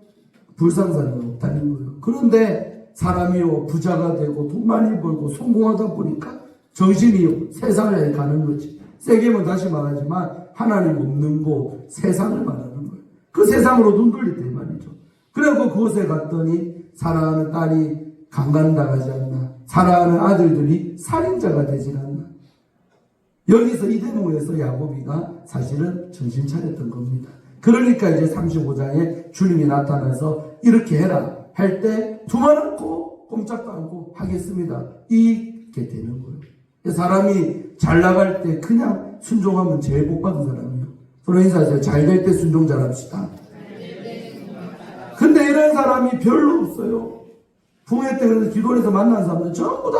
불상사는 없다는 거예요. 그런데 사람이요 부자가 되고 돈 많이 벌고 성공하다 보니까 정신이 세상을 향해 가는 거지. 세겜은 다시 말하지만 하나님 없는 곳 세상을 말하는 거예요. 그 세상으로 눈 돌릴 때 말이죠. 그리고 그곳에 갔더니 사랑하는 딸이 강간당하지 않나, 사랑하는 아들들이 살인자가 되질 않나. 여기서 이 대목에서 야곱이가 사실은 정신 차렸던 겁니다. 그러니까 이제 35장에 주님이 나타나서 이렇게 해라 할 때 두말 않고 꼼짝도 않고 하겠습니다. 이게 되는 거예요. 사람이 잘 나갈 때 그냥 순종하면 제일 복 받은 사람이에요. 서로 인사하세요. 잘 될 때 순종 잘합시다. 근데 이런 사람이 별로 없어요. 붕해 때 그래서 기도원에서 만난 사람들 전부 다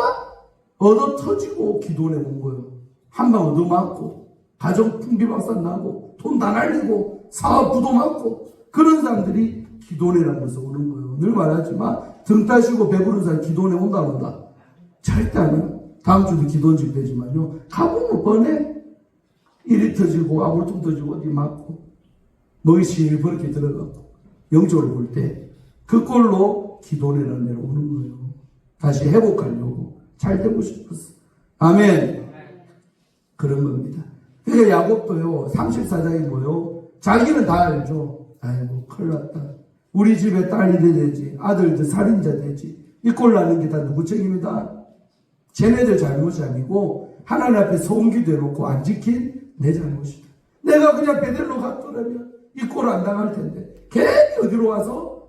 얻어 터지고 기도원에 온 거예요. 한 방 얻어 맞고 가정 풍비박산 나고 돈 다 날리고 사업 부도 맞고 그런 사람들이 기도원이라는 곳에 오는 거예요. 늘 말하지만 등 따시고 배부른 사람 기도원에 온다 안 온다? 절대 아니에요. 다음 주도 기도원 집회지만요. 가보면 뻔해. 일이 터지고 아물통 터지고 어디 맞고 먹이 시뻘겋게 들어가고 영적으로 볼 때 그 꼴로 기도원이라는 데로 오는 거예요. 다시 회복하려고 잘 되고 싶었어. 아멘. 그런 겁니다. 그러니까 야곱도요 34장이 뭐요? 자기는 다 알죠. 아이고 큰일 났다. 우리 집에 딸이 되지 아들들 살인자 되지 이 꼴 나는 게 다 누구 책임이다? 쟤네들 잘못이 아니고 하나님 앞에 소원기도 해놓고 안 지킨 내 잘못이다. 내가 그냥 베델로 갔더라면 이 꼴을 안 당할 텐데 괜히 어디로 와서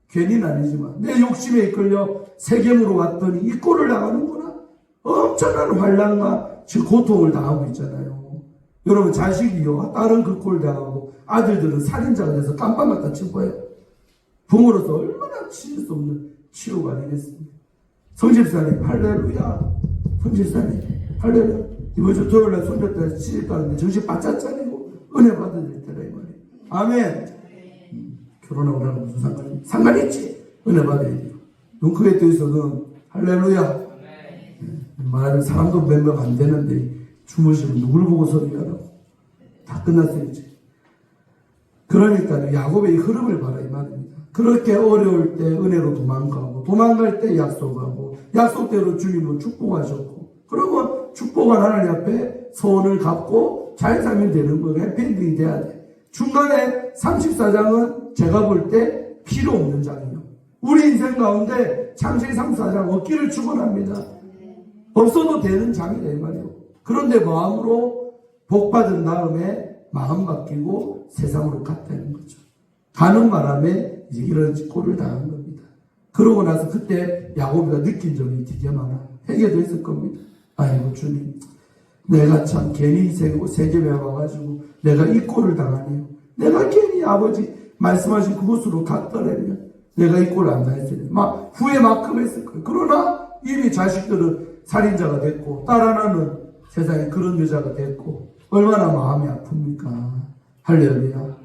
괜히는 아니지만 내 욕심에 이끌려 세겜으로 왔더니 이 꼴을 당하는구나. 엄청난 환난과 지금 고통을 당하고 있잖아요. 여러분 자식이요 딸은 그 꼴 당하고 아들들은 살인자가 돼서 깜빡맞다 칠 거예요. 부모로서 얼마나 치울 수 없는 치료가 아니겠습니까? 성집사님 할렐루야. 성집사님 할렐루야. 이번 주 토요일날 손잡다 치겠다는데 정신 바짝 차리고 은혜 받아들일 때라 이 말이에요. 아멘. 결혼하고 나면 무슨 상관있지. 은혜 받아야 돼요. 눈 크게 떠 있어도 할렐루야. 말하면 사람도 몇 명 안 되는데 주무시면 누굴 보고 소리하라고. 다 끝났어요 이제. 그러니까 야곱의 이 흐름을 봐라 이 말입니다. 그렇게 어려울 때 은혜로 도망가고 도망갈 때 약속하고 약속대로 주님은 축복하셨고 그러면 축복한 하나님 앞에 소원을 갚고 잘 살면 되는 거예요. 해피엔딩이 돼야 돼. 중간에 34장은 제가 볼 때 필요 없는 장이에요. 우리 인생 가운데 창세기 34장 없기를 축원합니다. 없어도 되는 장이다 이 말이에요. 그런데 마음으로 복받은 다음에 마음 바뀌고 세상으로 갔다는 거죠. 가는 바람에 이제 이런 꼴을 당한 겁니다. 그러고 나서 그때 야곱이가 느낀 점이 되게 많아. 회개도 했을 겁니다. 아이고 주님 내가 참 괜히 세겜에 와가지고 내가 이 꼴을 당하네요. 내가 괜히 아버지 말씀하신 그곳으로 갔더라면 내가 이 꼴을 안 당했어요. 막 후회만큼 했을 거예요. 그러나 이미 자식들은 살인자가 됐고 딸 하나는 세상에 그런 여자가 됐고 얼마나 마음이 아픕니까? 할렐루야.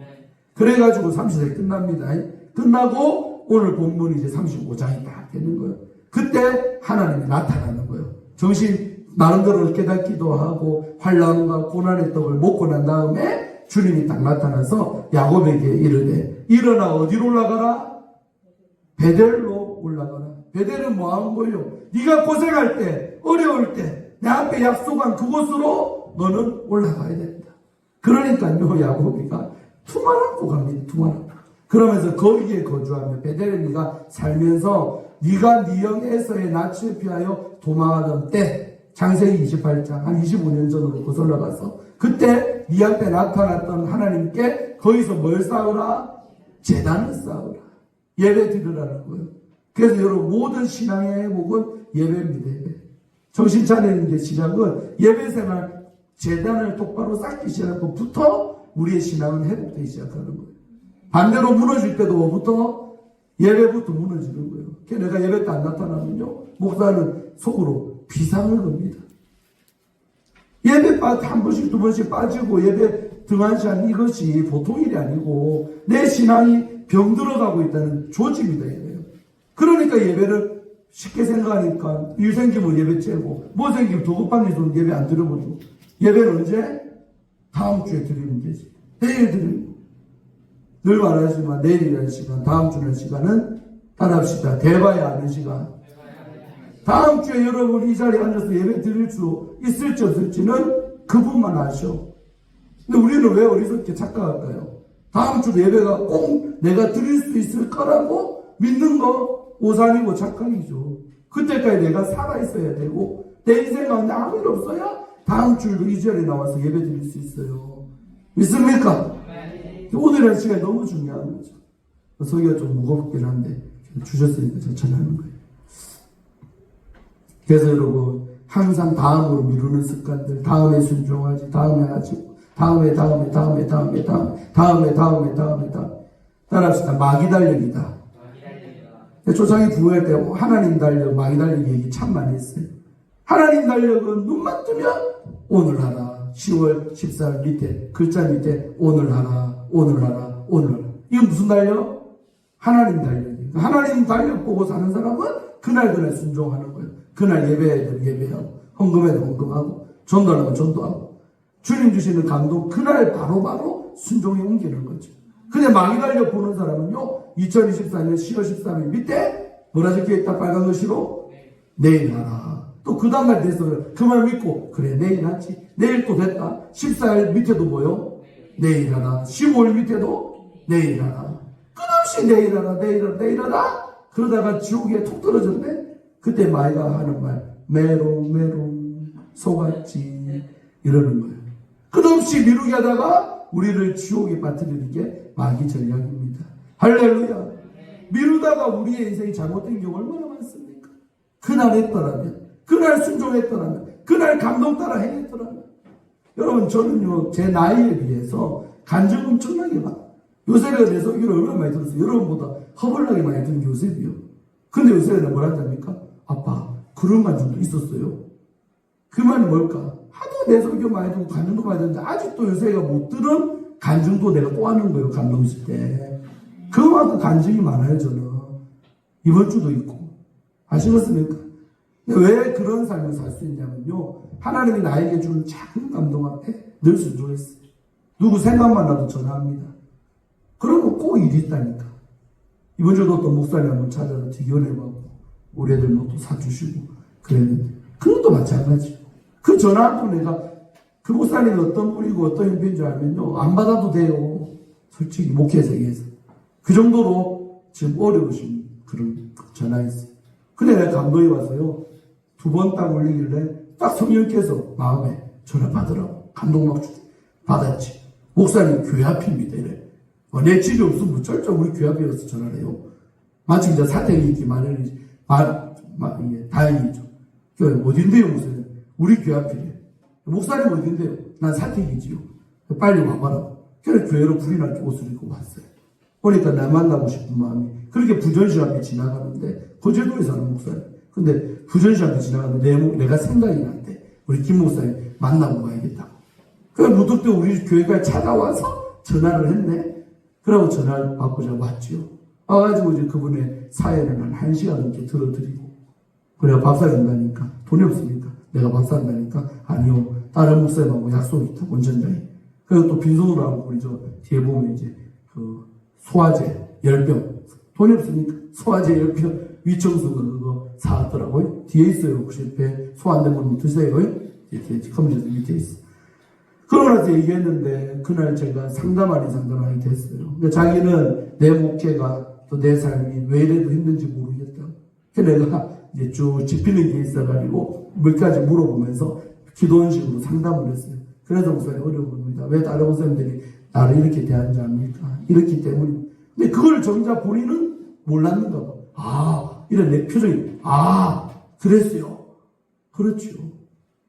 그래가지고 30세 끝납니다. 끝나고 오늘 본문이 이제 35장이 딱 되는 거예요. 그때 하나님이 나타나는 거예요. 정신 나름대로 깨닫기도 하고 환난과 고난의 떡을 먹고 난 다음에 주님이 딱 나타나서 야곱에게 이르되 일어나 어디로 올라가라? 베델로 올라가라. 베델은 뭐하는 거예요? 네가 고생할 때 어려울 때 내 앞에 약속한 그곳으로 너는 올라가야 된다. 그러니까요 야곱이가 투말하고 갑니다. 투말하고. 그러면서 거기에 거주하며 베델에 네가 살면서 네가 네 영에서의 낯을 피하여 도망하던 때 창세기 28장 한 25년 전으로 거슬러 가서 그때 네 앞에 나타났던 하나님께 거기서 뭘 쌓으라? 제단을 쌓으라. 예배 드리라는 거예요. 그래서 여러분 모든 신앙의 회복은 예배입니다. 예배. 정신 차리는 게 시작은 예배생활 제단을 똑바로 쌓기 시작한 것부터 우리의 신앙은 회복되기 시작하는 거예요. 반대로 무너질 때도 뭐부터? 예배부터 무너지는 거예요. 내가 예배 때 안 나타나면요 목사는 속으로 비상을 겁니다. 예배 한 번씩 두 번씩 빠지고 예배 등한시한 이것이 보통 일이 아니고 내 신앙이 병들어가고 있다는 조짐이다 예배요. 그러니까 예배를 쉽게 생각하니까 일 생기면 예배 째고 뭐 생기면 도급한 일은 예배 안 드려버리고 예배는 언제? 다음 주에 드리면 되지. 내일 드리고 늘 말하지만 내일이라는 시간 다음 주라는 시간은 따라합시다. 대봐야 하는 시간. 다음 주에 여러분 이 자리에 앉아서 예배 드릴 수 있을지 없을지는 그분만 아셔. 근데 우리는 왜 어리석게 착각할까요? 다음 주도 예배가 꼭 내가 드릴 수 있을 거라고 믿는 거 오산이고 착각이죠. 그때까지 내가 살아있어야 되고 내 인생 가운데 아무 일 없어야 다음 주도 이 자리에 나와서 예배 드릴 수 있어요. 믿습니까? 오늘의 시간이 너무 중요한 거죠. 소리가 좀 무겁긴 한데 주셨으니까 저 전하는 거예요. 그래서 여러분 항상 다음으로 미루는 습관들 다음에 순종하지 다음에 하지 다음에 따라합시다. 마귀 달력이다. 조상이 부활할 때 하나님 달력 마귀 달력 얘기 참 많이 했어요. 하나님 달력은 눈만 뜨면 오늘 하라 10월 14일 밑에 글자 밑에 오늘 하라 이건 무슨 달력? 하나님 달력이에요. 하나님 달력 보고 사는 사람은 그날 순종하는 거예요. 그날 예배해야 되면 예배하고 헌금해야 되면 헌금하고 전도하면 전도하고 주님 주시는 감동 그날 바로 순종에 옮기는 거죠. 근데 마귀 달력 보는 사람은요 2024년 10월 13일 밑에 뭐라 적혀있다 빨간 글씨로 내일 하라. 또 그 다음날 돼서 그 말 믿고 그래 내일 하지. 내일 또 됐다. 14일 밑에도 뭐요? 내일 하라. 15일 밑에도 내일 하라. 끝없이 내일 하라. 그러다가 지옥에 툭 떨어졌네. 그때 마귀가 하는 말 메롱 속았지 이러는 거예요. 끝없이 미루게 하다가 우리를 지옥에 빠뜨리는 게 마귀 전략입니다. 할렐루야. 미루다가 우리의 인생이 잘못된 경우 얼마나 많습니까? 그날 했더라면, 그날 순종했더라면, 그날 감동 따라 행했더라면. 여러분, 저는요, 제 나이에 비해서 간증 엄청나게 많아요. 요셉에 대해서 이걸 얼마나 많이 들었어요. 여러분보다 허벌나게 많이 들은 요셉이요. 근데 요셉은 뭘 한답니까? 아빠, 그런 간증도 있었어요. 그 말이 뭘까? 하도 내 설교 많이 듣고 간증도 많이 듣는데 아직도 요셉이가 못 들은 간증도 내가 또 하는 거예요. 감동식 때. 그만큼 간증이 많아요. 저는. 이번 주도 있고. 아시겠습니까? 왜 그런 삶을 살 수 있냐면요. 하나님이 나에게 주는 작은 감동 앞에 늘 순종했어요. 누구 생각만 나도 전화합니다. 그러면 꼭 일이 있다니까. 이번 주도 또 목사님 한번 찾아서 기원해가고 우리 애들 뭐또 사주시고 그랬는데 그것도 마찬가지예요. 그 전화도 내가 그 목사님이 어떤 분이고 어떤 형편인 줄 알면요. 안 받아도 돼요. 솔직히 목회 세계에서. 그 정도로 지금 어려우신 그런 전화였어요. 근데 내가 감동이 와서요. 2번 딱 올리길래 딱 성령께서 마음에 전화 받으라고 감동 막 받았지. 목사님 교회 앞입니다. 이래. 내 집이 없으면 무쩔쩔 우리 교회 앞에 가서 전화를 해요. 마치 이제 사택이 있기 마련이지. 다행이죠. 어딘데요, 목사님? 우리 교회 앞이래. 목사님 어딘데요? 난 사택이지요. 빨리 와봐라. 그래서 교회로 불이 날 옷을 입고 왔어요. 보니까 나 만나고 싶은 마음이 그렇게 부전시 앞에 지나가는데 거제도에 사는 목사님. 근데 부전시 앞에 지나가는데 내가 생각이 났대. 우리 김 목사님 만나고 가야겠다고. 그래서 무턱대 우리 교회까지 찾아와서 전화를 했네. 그러고 전화를 받고 제가 왔지요. 와가지고 이제 그분의 사연을 한 1시간 넘게 들어드리고. 그래가 밥 사준다니까. 돈이 없으니까. 내가 밥 산다니까. 아니요. 다른 목사님하고 약속이 있다. 원천장에. 그리고 또 빈손으로 하고 우리 저 뒤에 보면 이제 그 소화제 10병. 돈이 없으니까 소화제 10병 위청수 그거 사왔더라고요. 뒤에 있어요. 혹시 배 소 안 되면 드세요. 뒤에 컴퓨터 밑에 있어. 그러고 나서 얘기했는데 그날 제가 상담하게 됐어요. 근데 자기는 내 목회가 또 내 삶이 왜 이래도 힘든지 모르겠다고. 그래서 내가 이제 쭉 짚히는 게 있어가지고 몇 가지 물어보면서 기도원식으로 상담을 했어요. 그래서 목사님 어려운 겁니다. 왜 다른 목사님들이 나를 이렇게 대하는지 압니까? 이렇기 때문에. 근데 그걸 정작 본인은 몰랐는가 봐. 이런 내 표정이, 그랬어요. 그렇죠.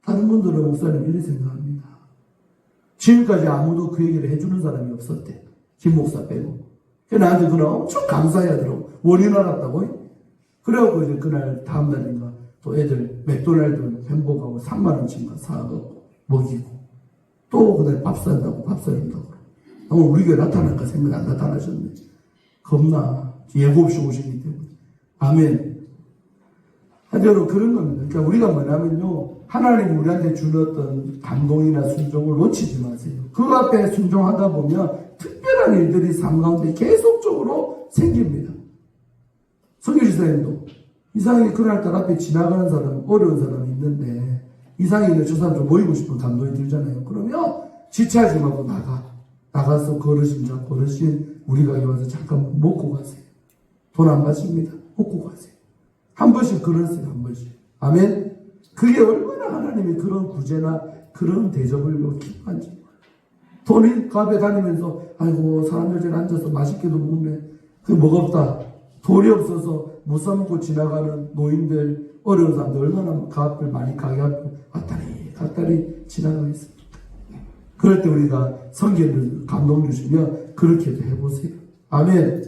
다른 분들은 목사님 이렇게 생각합니다. 지금까지 아무도 그 얘기를 해주는 사람이 없었대. 김 목사 빼고. 나한테 그날 엄청 감사해 하더라고. 원인 알았다고. 그래갖고 이제 그날 다음날인가 또 애들 맥도날드 햄버거하고 3만원치인가 사갖고 먹이고 또 그날 밥 산다고. 오늘 우리 교회 나타날까 생각 안 나타나셨네. 겁나. 예고 없이 오시기 때문에. 아멘. 여러분 그런 겁니다. 그러니까 우리가 뭐냐면요. 하나님 우리한테 주는 어떤 감동이나 순종을 놓치지 마세요. 그 앞에 순종하다 보면 특별한 일들이 삶 가운데 계속적으로 생깁니다. 성규지사님도 이상하게 그날따라 앞에 지나가는 사람, 어려운 사람이 있는데 이상하게 저 사람 좀 모이고 싶은 감동이 들잖아요. 그러면 지체하지 말고 나가서 걸으신 우리 가게 와서 잠깐 먹고 가세요. 돈 안 받습니다. 먹고 가세요. 한 번씩 그러세요. 한 번씩. 아멘. 그게 얼마나 하나님이 그런 구제나 그런 대접을 기뻐한지. 돈이 그 앞에 다니면서 아이고 사람들 저기 앉아서 맛있게도 먹네. 그 먹었다. 돈이 없어서 못 사먹고 지나가는 노인들 어려운 사람들 얼마나 그 앞을 많이 가게 앞을 갔다리 지나가고 있습니까? 그럴 때 우리가 성경을 감동 주시면 그렇게도 해보세요. 아멘.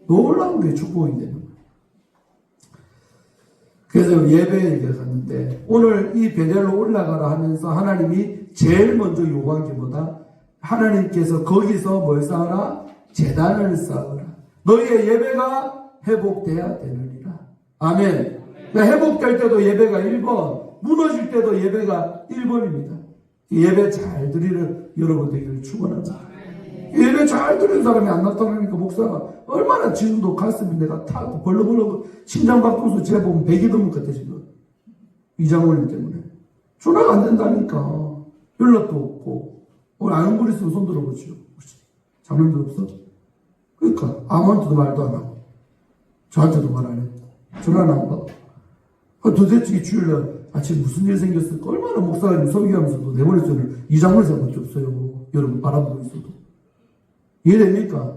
놀라운 게 축복이 되는 거예요. 그래서 예배에 얘기를 갔는데 오늘 이 베델로 올라가라 하면서 하나님이 제일 먼저 요구한 게 뭐다? 하나님께서 거기서 뭘 쌓아라? 제단을 쌓아라. 너희의 예배가 회복돼야 되느니라. 아멘. 그러니까 회복될 때도 예배가 1번, 무너질 때도 예배가 1번입니다. 예배 잘 드리는 여러분 되기를 축원합니다. 예배 잘 드리는 사람이 안 나타나니까 목사가 얼마나 지금도 가슴이 내가 타고 벌렁벌렁 심장박동수 재보면 100이 넘을 것 같아 지금. 이장모님 때문에. 전화가 안 된다니까. 연락도 없고. 오늘 아는 분 있으면 손 들어보시오. 장면도 없어? 그러니까 아무한테도 말도 안 하고 저한테도 말 안 했고 전화는 안 받고 도대체 주일날 아침 무슨 일 생겼을까? 얼마나 목사님 설교하면서도 내 머릿속에 이 장면을 생각할 게 없어요. 여러분 바라보고 있어도. 이해됩니까?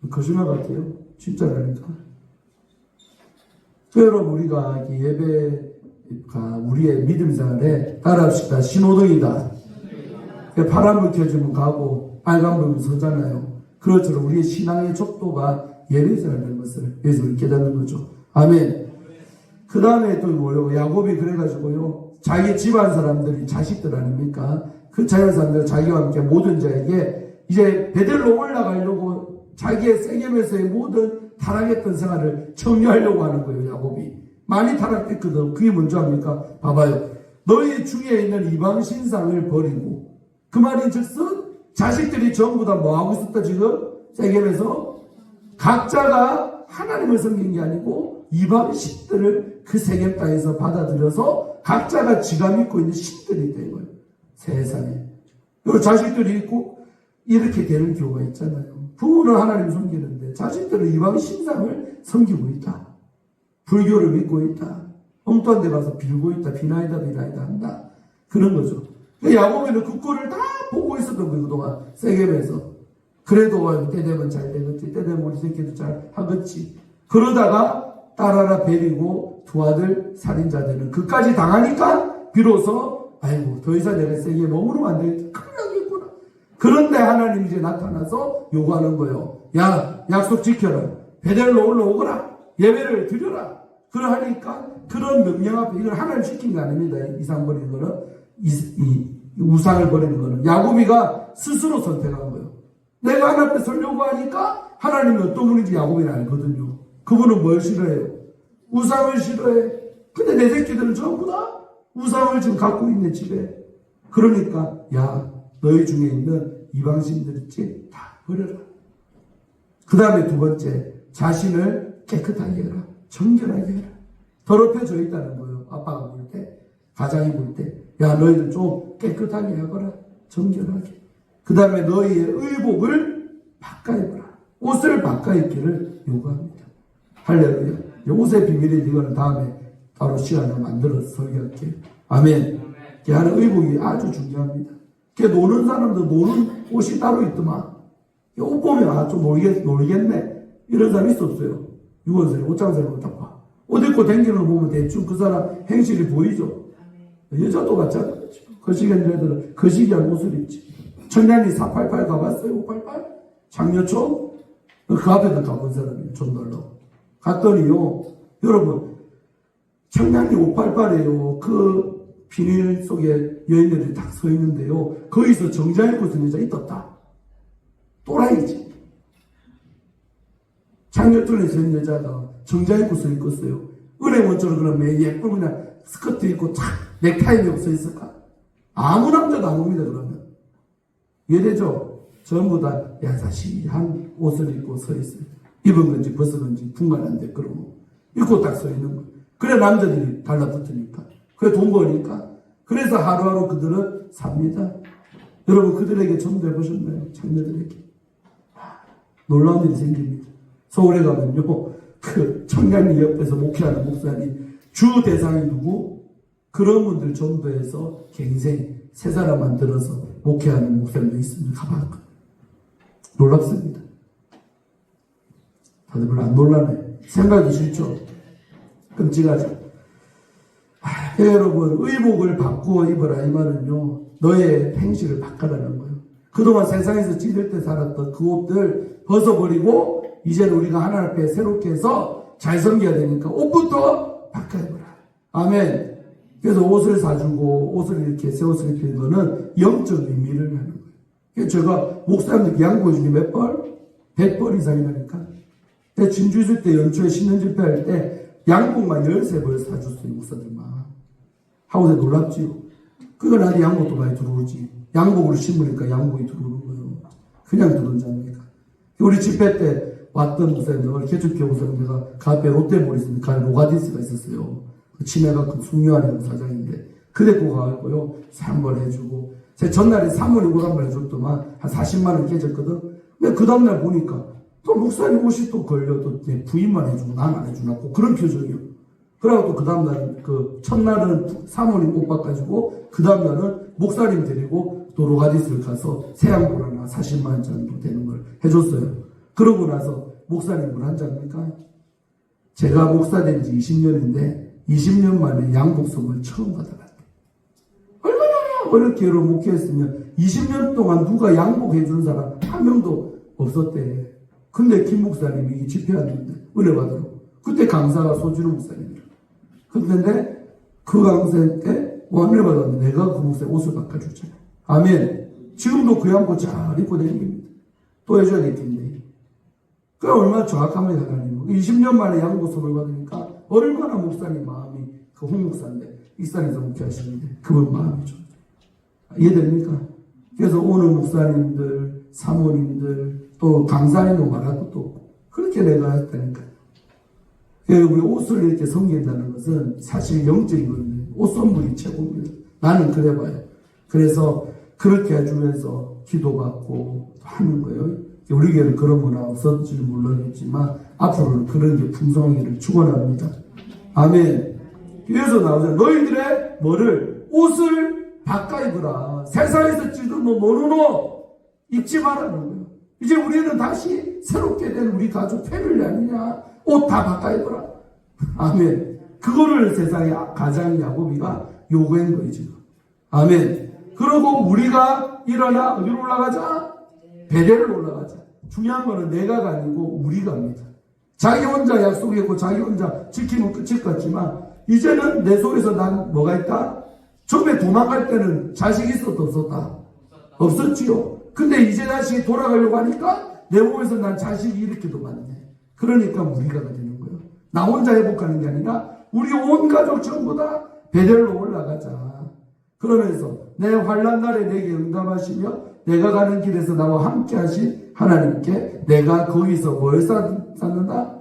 거짓말 같아요. 진짜라니까. 여러분 우리가 예배가 우리의 믿음 생활에 따라합시다. 신호등이다. 파란불 켜지면 가고 빨간불은 서잖아요. 그렇죠. 우리의 신앙의 족도가 예배생활 된 것을 여기서 깨닫는 거죠. 아멘. 그 다음에 또 뭐요? 야곱이 그래가지고요. 자기 집안 사람들이 자식들 아닙니까? 그 자연 사람들 자기와 함께 모든 자에게 이제 베델로 올라가려고 자기의 세겜에서의 모든 타락했던 생활을 정리하려고 하는 거예요. 야곱이. 많이 타락했거든. 그게 뭔지 압니까? 봐봐요. 너희 중에 있는 이방 신상을 버리고 그 말인 즉슨 자식들이 전부 다 뭐하고 있었다 지금? 세겜에서 각자가 하나님을 섬긴 게 아니고 이방신들을 그 세겜 땅에서 받아들여서 각자가 지가 믿고 있는 신들이 있다 이거예요. 세상에. 그리고 자식들이 있고 이렇게 되는 경우가 있잖아요. 부모는 하나님을 섬기는데 자식들은 이방 신상을 섬기고 있다. 불교를 믿고 있다. 엉뚱한 데 가서 빌고 있다. 비나이다 한다. 그런 거죠. 야곱에는 그 꼴을 다 보고 있었던 거예요. 그동안 세겜에서. 그래도 때 되면 잘 되겠지. 때 되면 우리 새끼도 잘 하겠지. 그러다가 딸 베리고 두 아들 살인자 되는 그까지 당하니까 비로소 아이고 더 이상 내가 세계에 머무르면 안 되겠다. 큰일 나겠구나. 그런데 하나님이 이제 나타나서 요구하는 거예요. 야 약속 지켜라. 베델로 올라오거라. 예배를 드려라. 그러하니까 그런 명령 앞에 이걸 하나님 시킨 거 아닙니다. 이상 버리는 거는 이 우상을 버리는 거는 야곱이가 스스로 선택한 거예요. 내가 하나님 앞에 서려고 하니까 하나님이 어떤 분인지 야곱이는 알거든요. 그분은 뭘 싫어해요? 우상을 싫어해. 근데 내 새끼들은 전부 다 우상을 지금 갖고 있네 집에. 그러니까 야 너희 중에 있는 이방신들 있지? 다 버려라. 그 다음에 두 번째 자신을 깨끗하게 해라. 정결하게 해라. 더럽혀져 있다는 거예요. 아빠가 볼 때 가장이 볼 때 야 너희들 좀 깨끗하게 하거라. 정결하게. 그 다음에 너희의 의복을 바꿔 입어라. 옷을 바꿔 입기를 요구합니다. 할렐루야. 옷의 비밀이 이거는 다음에 바로 시간을 만들어서 설교할게요. 아멘. 하는 의복이 아주 중요합니다. 노는 사람도 노는 옷이 따로 있더만. 옷 보면 좀 놀겠네. 이런 사람 있어 없어요? 유원생, 옷장생으로 딱 봐. 옷 입고 다니는 거 보면 대충 그 사람 행실이 보이죠. 여자도 마찬가지죠. 거시기한 애들은 거시기한 옷을 입지. 청량리 488 가봤어요? 588? 장려촌? 그 앞에도 가본 사람이에요. 존달러. 갔더니요, 여러분, 청량리 588에요. 그 비닐 속에 여인들이 딱 서 있는데요. 거기서 정장 입고 있는 여자 있었다. 또라이지. 장려촌에서 있는 여자가 정장 입고 서 있었어요. 은행원처럼 그러면 예쁜 그냥 스커트 입고 탁 넥타이 메고 서 있을까? 아무 남자도 안 옵니다, 그러면. 이해되죠? 전부 다 야사시한 옷을 입고 서 있어요. 입은 건지 벗은 건지 분간한데 그러고 입고 딱 서 있는 거예요. 그래 남자들이 달라붙으니까. 그래 돈 버니까. 그래서 하루하루 그들은 삽니다. 여러분 그들에게 전도해보셨나요? 장녀들에게. 놀라운 일이 생깁니다. 서울에 가면요. 그 청량리 옆에서 목회하는 목사님 주 대상이 누구? 그런 분들 전도해서 갱생 새 사람 만들어서 목회하는 목사님도 있습니다. 가봐요. 놀랍습니다. 다들 별로 안 놀라네. 생각이 싫죠? 끔찍하죠? 여러분 의복을 바꾸어 입어라 이 말은요. 너의 행실을 바꿔라는 거예요. 그동안 세상에서 찌들 때 살았던 그 옷들 벗어버리고 이제는 우리가 하나님 앞에 새롭게 해서 잘 섬겨야 되니까 옷부터 바꿔 입어라. 아멘. 그래서 옷을 사주고 옷을 이렇게 새 옷을 입히는 거는 영적 의미를 하는 거예요. 그래서 제가 목사님들 양보해 주기 몇 벌? 100벌 이상이라니까. 제가 진주 있을 때 연초에 신년 집회할 때 양복만 13벌 사줬어요. 목사들만. 하고 내가 놀랍지요. 그거 나한테 양복도 많이 들어오지. 양복으로 신으니까 양복이 들어오는 거예요. 그냥 들어오지 않으니까. 우리 집회 때 왔던 목사님들, 개척교 목사님들 그 앞에 롯데몰이 있었는데 그 로가디스가 있었어요. 그 치매가 큰 숭유한이라는 사장인데 그 데리고 가고요. 산벌 해주고 제 전날에 사모님 옷 한 벌 해줬더만 한 40만원 깨졌거든. 근데 그 다음날 보니까 또 목사님 옷이 또 걸려 또 부인만 해주고 난 안 해주나 그런 표정이요. 그러고 또 그 다음날은, 첫날은 사모님 옷 바꿔주고, 그 다음날은 목사님 데리고 또 로가디스를 가서 세양불 하나 40만 정도 되는 걸 해줬어요. 그러고 나서 목사님 물 한 잔입니까? 제가 목사 된 지 20년인데, 20년 만에 양복 선물 처음 받아갔대. 얼마나 어렵게 여러 목회했으면 20년 동안 누가 양복해준 사람 한 명도 없었대. 근데 김 목사님이 집회하는데 은혜 받으러. 그때 강사가 소진호 목사님이라. 근데 그 강사 때 은혜 받았는데 내가 그 목사님 옷을 바꿔줬잖아. 아멘. 지금도 그 양복 잘 입고 다닙니다. 또 해줘야 되겠네. 그 얼마나 정확합니다, 하나님. 20년 만에 양복 선물 받으니까 얼마나 목사님 마음이 홍 목사인데 익산에서 목회하시는데 그분 마음이 좀 이해됩니까? 그래서 오늘 목사님들, 사모님들, 또 강사님도 말할 것도 없고 그렇게 내가 했다니까. 우리 옷을 이렇게 섬긴다는 것은 사실 영적인 건데 옷 선물이 최고입니다. 나는 그래 봐요. 그래서 그렇게 해주면서 기도받고 하는 거예요. 우리 교회는 그런 문화 없었지 물론이지만 앞으로는 그런 게 풍성하기를 축원합니다. 아멘. 그래서 나오잖아. 너희들의 뭐를 옷을 바꿔 입으라. 세상에서 지금 모르는 옷 입지 말라는 거예요. 이제 우리는 다시 새롭게 된 우리 가족 패밀리 아니냐. 옷 다 바꿔 입어라. 아멘. 그거를 세상의 가장 야곱이가 요구한 거예요 지금. 아멘. 그러고 우리가 일어나 어디로 올라가자? 베델로 올라가자. 중요한 거는 내가가 아니고 우리가 합니다. 자기 혼자 약속했고 자기 혼자 지키면 끝일 것 같지만 이제는 내 속에서 난 뭐가 있다? 처음에 도망갈 때는 자식이 있었다 없었다? 없었지요. 근데 이제 다시 돌아가려고 하니까 내 몸에서 난 자식이 이렇게도 많네. 그러니까 우리가가 되는 거예요. 나 혼자 회복하는 게 아니라 우리 온 가족 전부 다 베델로 올라가자. 그러면서 내 환난 날에 내게 응답하시며 내가 가는 길에서 나와 함께 하신 하나님께 내가 거기서 뭘 쌓는다?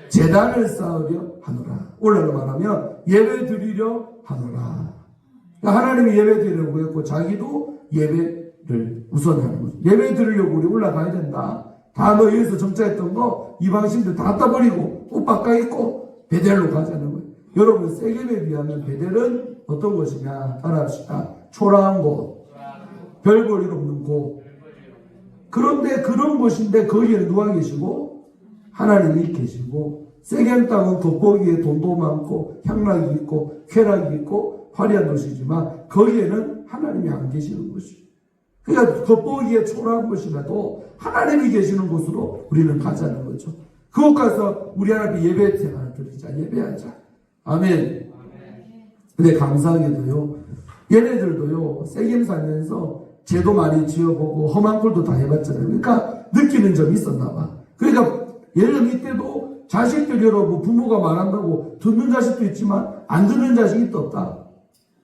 제단을 쌓으려 하노라. 올라로 말하면 예배 드리려 하노라. 그러니까 하나님이 예배 드리려고 했고 자기도 예배를 우선하는 거죠. 예배 드리려고 우리 올라가야 된다. 다 너 여기서 정착했던 거 이방신들 다 따버리고 옷 바꿔 입고 베델로 가자는 거예요. 여러분 세겜에 비하면 베델은 어떤 곳이냐 따라합시다. 초라한 곳, 별 볼 일 없는 곳. 그런데 그런 곳인데 거기에 누가 계시고 하나님이 계시고 세겜 땅은 돋보기에 돈도 많고 향락이 있고 쾌락이 있고 화려한 도시지만 거기에는 하나님이 안 계시는 곳이에요. 그러니까 돋보기에 초라한 곳이라도 하나님이 계시는 곳으로 우리는 가자는 거죠. 그곳 가서 우리 하나님 예배 생활을 드리자. 예배하자. 아멘. 근데 감사하게도요. 얘네들도요. 세겜 살면서 죄도 많이 지어보고 험한 꼴도 다 해봤잖아요. 그러니까 느끼는 점이 있었나 봐. 그러니까 예를 들면 이때도 자식들이 여러분 부모가 말한다고 듣는 자식도 있지만 안 듣는 자식이 또 없다.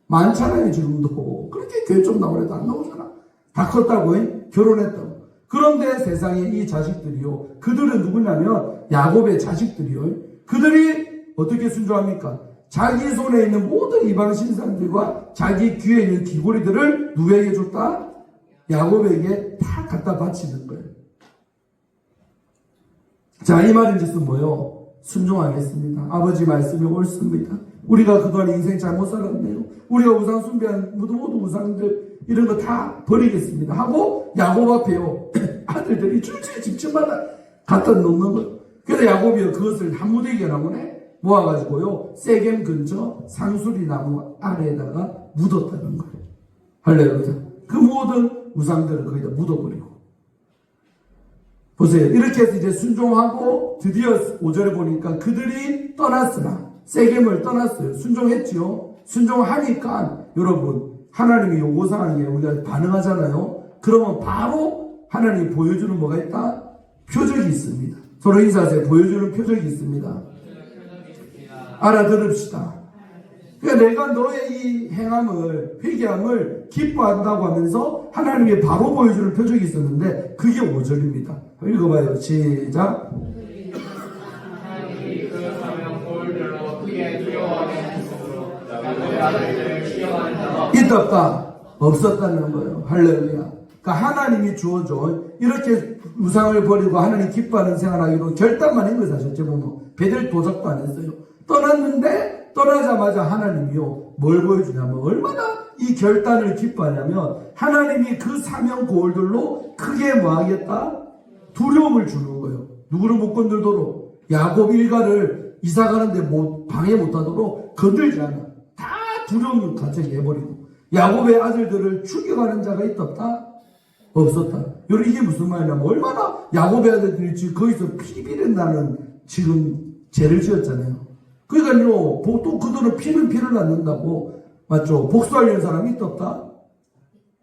많잖아요 지금도. 그렇게 교회 좀 나오래도 안 나오잖아. 다 컸다고 결혼했다고. 그런데 세상에 이 자식들이요. 그들은 누구냐면 야곱의 자식들이요. 그들이 어떻게 순종합니까? 자기 손에 있는 모든 이방 신상들과 자기 귀에 있는 귀고리들을 누구에게 줬다? 야곱에게 다 갖다 바치는 거예요. 자, 이 말인 짓은 뭐요? 순종하겠습니다. 아버지 말씀이 옳습니다. 우리가 그동안 인생 잘못 살았네요. 우리가 우상 숭배한 모두 우상들 이런 거 다 버리겠습니다 하고 야곱 앞에요. 아들들이 줄줄이 집집마다 갖다 놓는 거예요. 그래서 야곱이요 그것을 한 무더기가 나오네. 모아가지고요 세겜 근처 상수리 나무 아래에다가 묻었다는 거예요. 할렐루야. 그 모든 우상들을 거기다 묻어버리고. 보세요. 이렇게 해서 이제 순종하고 드디어 5절에 보니까 그들이 떠났으나 세겜을 떠났어요. 순종했지요. 순종하니까 여러분 하나님이 요구사항에 우리가 반응하잖아요. 그러면 바로 하나님이 보여주는 뭐가 있다? 표적이 있습니다. 서로 인사하세요. 보여주는 표적이 있습니다. 알아들읍시다. 그러니까 내가 너의 이 행함을 회개함을 기뻐한다고 하면서 하나님이 바로 보여주는 표적이 있었는데 그게 5절입니다. 읽어봐요. 시작. 있다 없다? 없었다는 거예요. 할렐루야. 그러니까 하나님이 주어줘 이렇게 우상을 버리고 하나님 기뻐하는 생활하기로 결단만 한 거예요. 사실 보면 베델 도작도 안 했어요. 떠났는데 떠나자마자 하나님이요 뭘 보여주냐면 얼마나 이 결단을 기뻐하냐면 하나님이 그 사명 고울들로 크게 뭐하겠다? 두려움을 주는 거예요. 누구를 못 건들도록 야곱 일가를 이사 가는데 방해 못하도록 건들지 않아. 다 두려움을 가지게 해버리고 야곱의 아들들을 죽여가는 자가 있었다? 없었다. 여러분 이게 무슨 말이냐면 얼마나 야곱의 아들들이 지금 거기서 피비를 나는 지금 죄를 지었잖아요. 그러니까요 또 그들은 피를 낳는다고 맞죠? 복수하려는 사람이 있었다?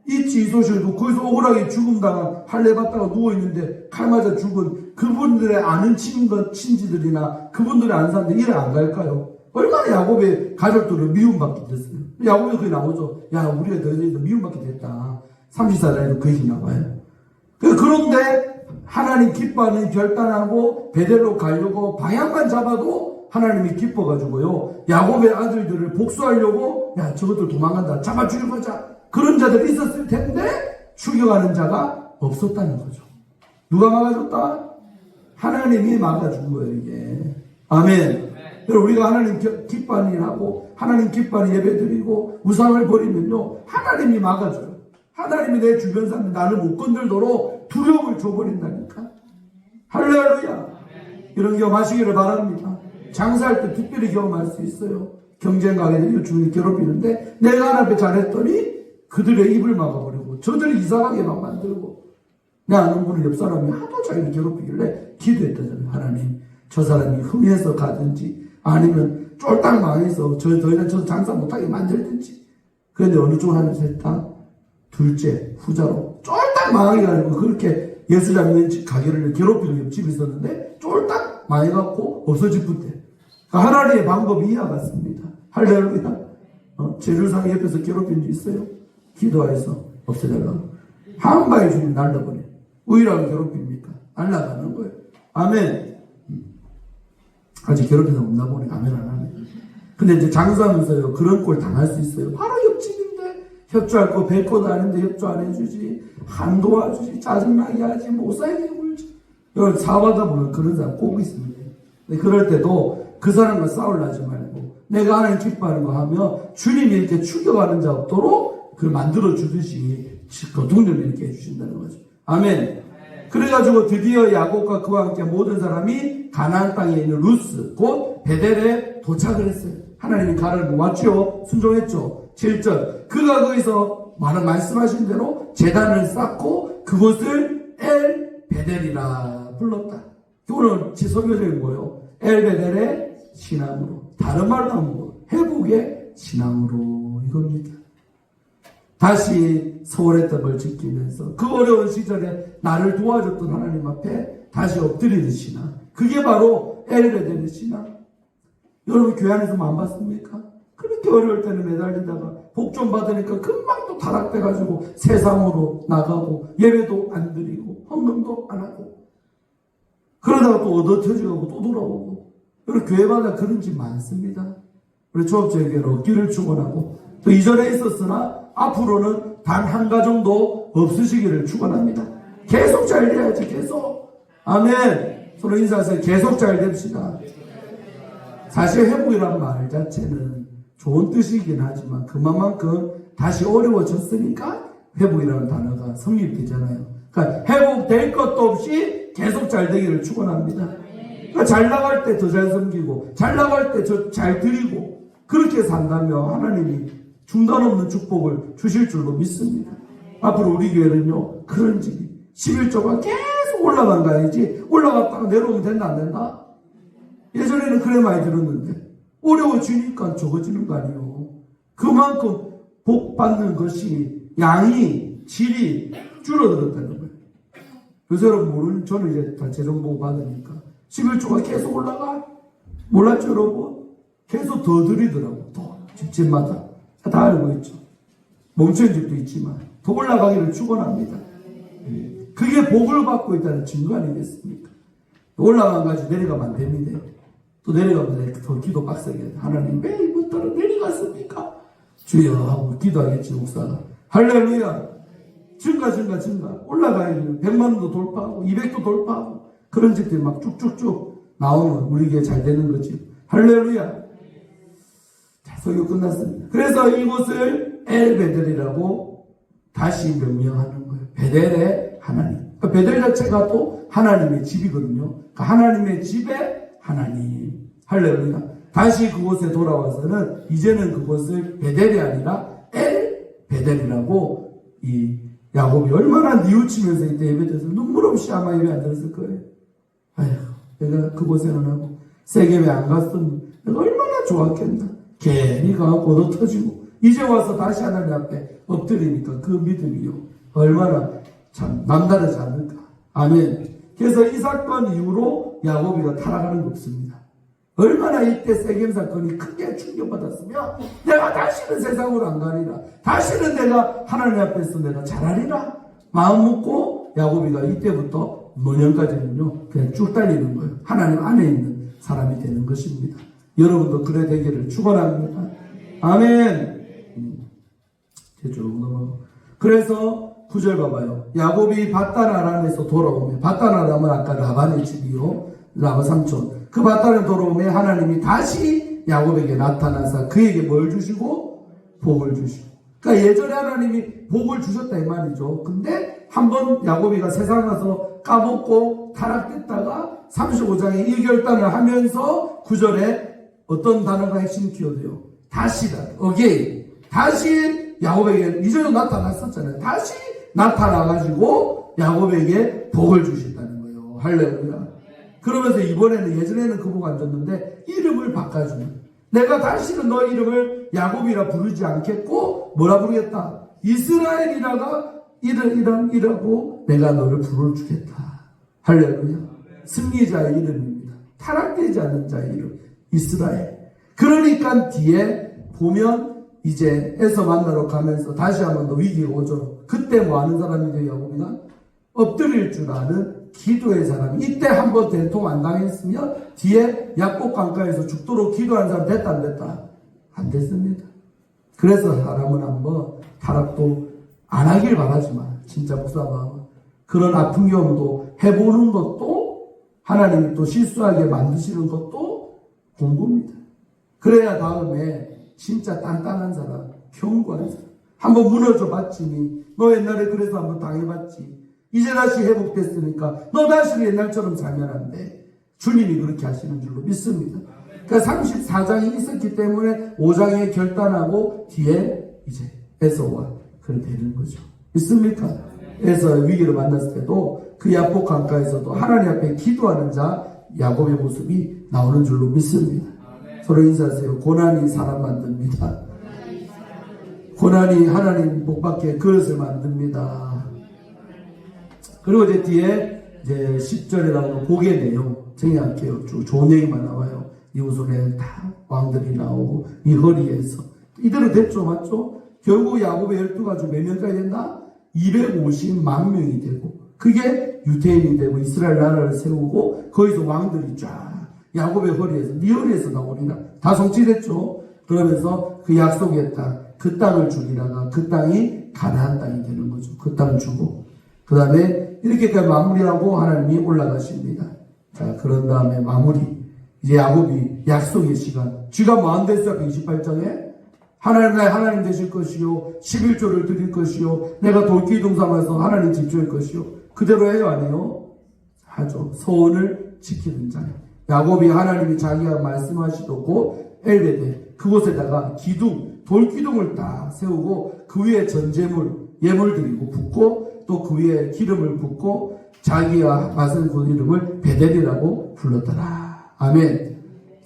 있지. 이소실도 거기서 억울하게 죽음당한 할례 받다가 누워있는데 칼 맞아 죽은 그분들의 아는 친지들이나 그분들의 아는 사람들 이래 안 갈까요? 얼마나 야곱의 가족들을 미움받게 됐어요. 야곱이 그게 나오죠. 야 우리가 너희들 미움받게 됐다. 34장에도 그 얘기 나와요. 그런데 하나님 기뻐하는 결단하고 베델로 가려고 방향만 잡아도 하나님이 기뻐가지고요 야곱의 아들들을 복수하려고 야 저것들 도망간다 잡아 죽여보자 그런 자들이 있었을 텐데 죽여가는 자가 없었다는 거죠. 누가 막아줬다? 하나님이 막아준 거예요 이게. 아멘. 여러분 우리가 하나님 기뻐하는 일하고 하나님 기뻐하는 예배드리고 우상을 버리면요 하나님이 막아줘요. 하나님이 내 주변 사람들 나를 못 건들도록 두려움을 줘버린다니까. 할렐루야. 이런 경험하시기를 바랍니다. 장사할 때 특별히 경험할 수 있어요. 경쟁 가게들이 주인이 괴롭히는데 내가 하나님께 잘했더니 그들의 입을 막아버리고 저들이 이상하게 막 만들고 내 아는 분은 옆 사람이 하도 자기를 괴롭히길래 기도했다잖아요. 하나님 저 사람이 흥해서 가든지 아니면 쫄딱 망해서 더 이상 저 장사 못하게 만들든지. 그런데 어느 쪽을 하면서 했다? 둘째 후자로 쫄딱 망하게 가지고 그렇게 예수장 있는 가게를 괴롭히는 옆집이 있었는데 쫄딱 망해갖고 없어질 뿐대. 그러니까 하나님의 방법이 이와 같습니다. 할렐루야. 제주상 옆에서 괴롭힌 적 있어요? 기도해서 없애달라고. 한 방에 주님 날라버려. 우일하게 괴롭힙니까? 날라가는 거예요. 아멘. 아직 괴롭히는 없나 보네. 아멘 안 하네. 근데 이제 장사하면서요 그런 꼴 당할 수 있어요. 바로 옆집인데 협조할 거 뵐 것도 아닌데 협조 안 해주지. 안 도와주지. 짜증나게 하지. 못 살게 굴지. 여러분 사업하다 보면 그런 사람 꼭 있습니다. 근데 그럴 때도 그 사람과 싸우려 하지 말고 내가 하나님 기뻐하는 거 하며 주님이 이렇게 죽여가는 자 없도록 그걸 만들어 주듯이 동료를 이렇게 해주신다는 거죠. 아멘. 그래가지고 드디어 야곱과 그와 함께 모든 사람이 가나안 땅에 있는 루스 곧 베델에 도착을 했어요. 하나님이 가를 모았죠. 순종했죠. 7절 그가 거기서 말씀하신 대로 제단을 쌓고 그곳을 엘 베델이라 불렀다. 오늘 제 설교적인 뭐예요? 엘 베델의 신앙으로. 다른 말로 하면 뭐 회복의 신앙으로 이겁니다. 다시 소홀했던 걸 지키면서 그 어려운 시절에 나를 도와줬던 하나님 앞에 다시 엎드리는 신앙. 그게 바로 엘베델의 신앙. 여러분 교회 안에서 안 봤습니까? 그렇게 어려울 때는 매달리다가 복 좀 받으니까 금방 또 타락돼가지고 세상으로 나가고 예배도 안 드리고 헌금도 안 하고 그러다가 또 얻어터져가고 또 돌아오고. 여러분 교회마다 그런 집 많습니다. 우리 조업자에게는 얻기를 축원하고 또 이전에 있었으나 앞으로는 단 한 가정도 없으시기를 축원합니다. 계속 잘 돼야지. 계속. 아멘. 서로 인사하세요. 계속 잘 됩시다. 사실 회복이라는 말 자체는 좋은 뜻이긴 하지만 그만큼 다시 어려워졌으니까 회복이라는 단어가 성립되잖아요. 그러니까 회복될 것도 없이 계속 잘 되기를 축원합니다. 그러니까 잘 나갈 때 더 잘 섬기고 잘 나갈 때 잘 드리고 그렇게 산다면 하나님이 중단 없는 축복을 주실 줄로 믿습니다. 앞으로 우리 교회는요 그런 집이 11조가 계속 올라간 가야지 올라갔다가 내려오면 된다 안 된다? 예전에는 그래 많이 들었는데 어려워지니까 적어지는 거 아니에요. 그만큼 복 받는 것이 양이 질이 줄어들었다는 거예요. 그래서 여러분 모르는 저는 이제 다 재정보고 받으니까 11조가 계속 올라가. 몰랐죠 여러분? 계속 더 드리더라고. 더 집집마다 다 알고 있죠. 멈춘 집도 있지만 더 올라가기를 축원합니다. 그게 복을 받고 있다는 증거 아니겠습니까? 올라간 가지고 내려가면 안 됩니다. 또 내려가면 더 기도 빡세게 하나님 왜 이부터는 내려갔습니까? 주여 하고 기도하겠지 목사가. 할렐루야. 증가 올라가야 돼요. 100만원도 돌파하고 200도 돌파하고 그런 집들이 막 쭉쭉쭉 나오면 우리 교회 잘 되는 거지. 할렐루야. 설교 끝났습니다. 그래서 이곳을 엘베델이라고 다시 명명하는 거예요. 베델의 하나님. 그러니까 베델 자체가 또 하나님의 집이거든요. 그러니까 하나님의 집에 하나님. 할렐루야. 다시 그곳에 돌아와서는 이제는 그곳을 베델이 아니라 엘베델이라고 이 야곱이 얼마나 뉘우치면서 이때 예배드려서 눈물 없이 아마 예배 안 드렸을 거예요. 아휴, 내가 그곳에 안 하고 세겜에 안 갔으면 내가 얼마나 좋았겠나. 괜히 가고 터지고 이제 와서 다시 하나님 앞에 엎드리니까 그 믿음이요 얼마나 참 남다르지 않을까. 아멘. 그래서 이 사건 이후로 야곱이가 타락하는 게 없습니다. 얼마나 이때 세겜 사건이 크게 충격받았으며 내가 다시는 세상으로 안 가리라. 다시는 내가 하나님 앞에서 내가 잘하리라. 마음 먹고 야곱이가 이때부터 몇 년까지는요 그냥 쭉 달리는 거예요. 하나님 안에 있는 사람이 되는 것입니다. 여러분도 그래 되기를 축원합니다. 아멘. 쭉 넘어가고. 그래서 9절 봐봐요. 야곱이 밧단 아람에서 돌아오면, 밧단 아람은 아까 라반의 집이요, 라반 삼촌. 그 밧단에 돌아오면 하나님이 다시 야곱에게 나타나서 그에게 뭘 주시고? 복을 주시고. 그러니까 예전에 하나님이 복을 주셨다 이 말이죠. 근데 한번 야곱이가 세상 가서 까먹고 타락됐다가 35장에 이 결단을 하면서 9절에 어떤 단어가 핵심 키워드요? 다시다. again. 다시 야곱에게 이전에 나타났었잖아요. 다시 나타나가지고 야곱에게 복을 주신다는 거예요. 할렐루야. 그러면서 이번에는 예전에는 그 복 안 줬는데 이름을 바꿔주는. 내가 다시는 너 이름을 야곱이라 부르지 않겠고 뭐라 부르겠다. 이스라엘이라가 이라고 내가 너를 부르주겠다. 할렐루야. 승리자의 이름입니다. 타락되지 않는 자의 이름. 이스라엘. 그러니까 뒤에 보면 이제 에서 만나러 가면서 다시 한번 더 위기가 오죠. 그때 뭐 하는 사람이죠, 야곱이가? 엎드릴 줄 아는 기도의 사람. 이때 한번 대통 안 당했으면 뒤에 약복 강가에서 죽도록 기도하는 사람 됐다 안 됐다? 안 됐습니다. 그래서 사람은 한번 타락도 안 하길 바라지만 진짜 목사가 그런 아픈 경험도 해보는 것도 하나님이 또 실수하게 만드시는 것도 공부입니다. 그래야 다음에 진짜 단단한 사람, 견고한 사람. 한번 무너져 봤지니 너 옛날에 그래서 한번 당해봤지. 이제 다시 회복됐으니까 너 다시 옛날처럼 살면 안 돼. 주님이 그렇게 하시는 줄로 믿습니다. 그러니까 34장이 있었기 때문에 5장에 결단하고 뒤에 이제 에서와 그렇게 되는 거죠. 믿습니까? 에서의 위기를 만났을 때도 그 야복 강가에서도 하나님 앞에 기도하는 자 야곱의 모습이 나오는 줄로 믿습니다. 서로 인사하세요. 고난이 사람 만듭니다. 고난이 하나님 복받게 그릇을 만듭니다. 그리고 이제 뒤에 이제 10절에 나오는 복의 내용 정리할게요. 좋은 얘기만 나와요. 이 후손에 다 왕들이 나오고 이 허리에서 이대로 됐죠, 맞죠? 결국 야곱의 12가족 몇 명까지 됐나? 250만 명이 되고 그게 유대인이 되고 이스라엘 나라를 세우고 거기서 왕들이 쫙 야곱의 허리에서 네 허리에서 나오리라 다 성취됐죠. 그러면서 그 약속의 땅, 그 땅을 주리라가 그 땅이 가나안 땅이 되는 거죠. 그 땅 주고 그 다음에 이렇게까지 마무리하고 하나님이 올라가십니다. 자, 그런 다음에 마무리. 이제 야곱이 약속의 시간. 쥐가 뭐 안 됐어요? 28장에 하나님 나의 하나님 되실 것이요 11조를 드릴 것이요 내가 돌기둥 삼아서 하나님 집주일 것이요 그대로 해요 안 해요? 하죠. 소원을 지키는 자예요. 야곱이 하나님이 자기가 말씀하시고 엘베데 그곳에다가 기둥 돌기둥을 딱 세우고 그 위에 전제물 예물 드리고 붓고 또 그 위에 기름을 붓고 자기가 맞은 그 이름을 베델이라고 불렀더라. 아멘.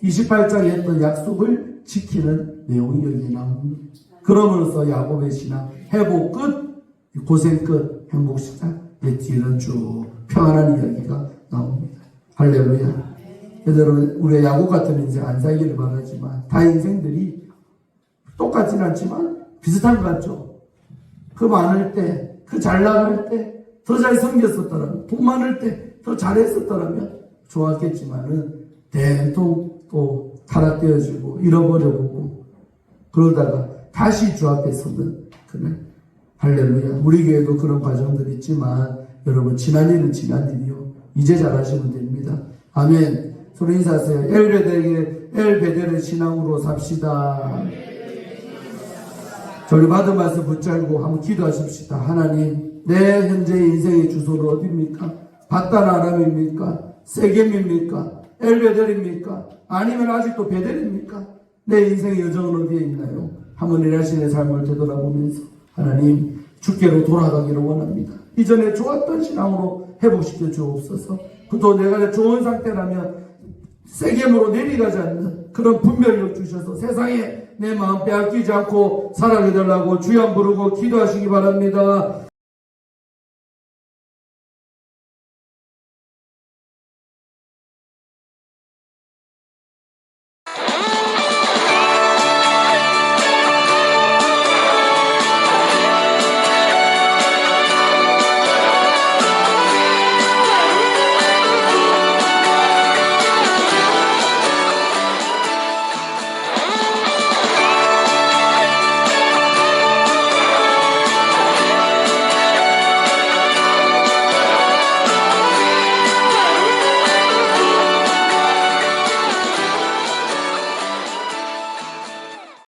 28장에 했던 약속을 지키는 내용이 여기 나옵니다. 그러면서 야곱의 신앙 회복 끝, 고생 끝, 행복 시작. 내 뒤에는 쭉 평안한 이야기가 나옵니다. 할렐루야. 여러분, 우리가 야곱 같은 인생 안 살기를 바라지만 다 인생들이 똑같진 않지만 비슷한 것 같죠. 그 많을 때, 그 잘 나갈 때, 더 잘 섬겼었더라면, 돈 많을 때 더 잘했었더라면 좋았겠지만은 대통 또 타락되어지고 잃어버려보고 그러다가 다시 주 앞에 서는 그날 할렐루야. 우리 교회도 그런 과정들이 있지만 여러분 지난 일은 지난 일이요. 이제 잘하시면 됩니다. 아멘. 서로 인사하세요. 엘베델의 신앙으로 삽시다. 자, 우리 받은 말씀 붙잡고 한번 기도하십시다. 하나님, 내 현재 인생의 주소는 어디입니까? 바다나람입니까? 세겜입니까? 엘베델입니까? 아니면 아직도 베델입니까? 내 인생의 여정은 어디에 있나요? 한번 이 자신의 삶을 되돌아보면서 하나님, 주께로 돌아가기를 원합니다. 이전에 좋았던 신앙으로 회복시켜 주옵소서. 또 내가 좋은 상태라면 세겜으로 내려가지 않는 그런 분별력 주셔서 세상에 내 마음 빼앗기지 않고 살아게 달라고 주여 부르고 기도하시기 바랍니다.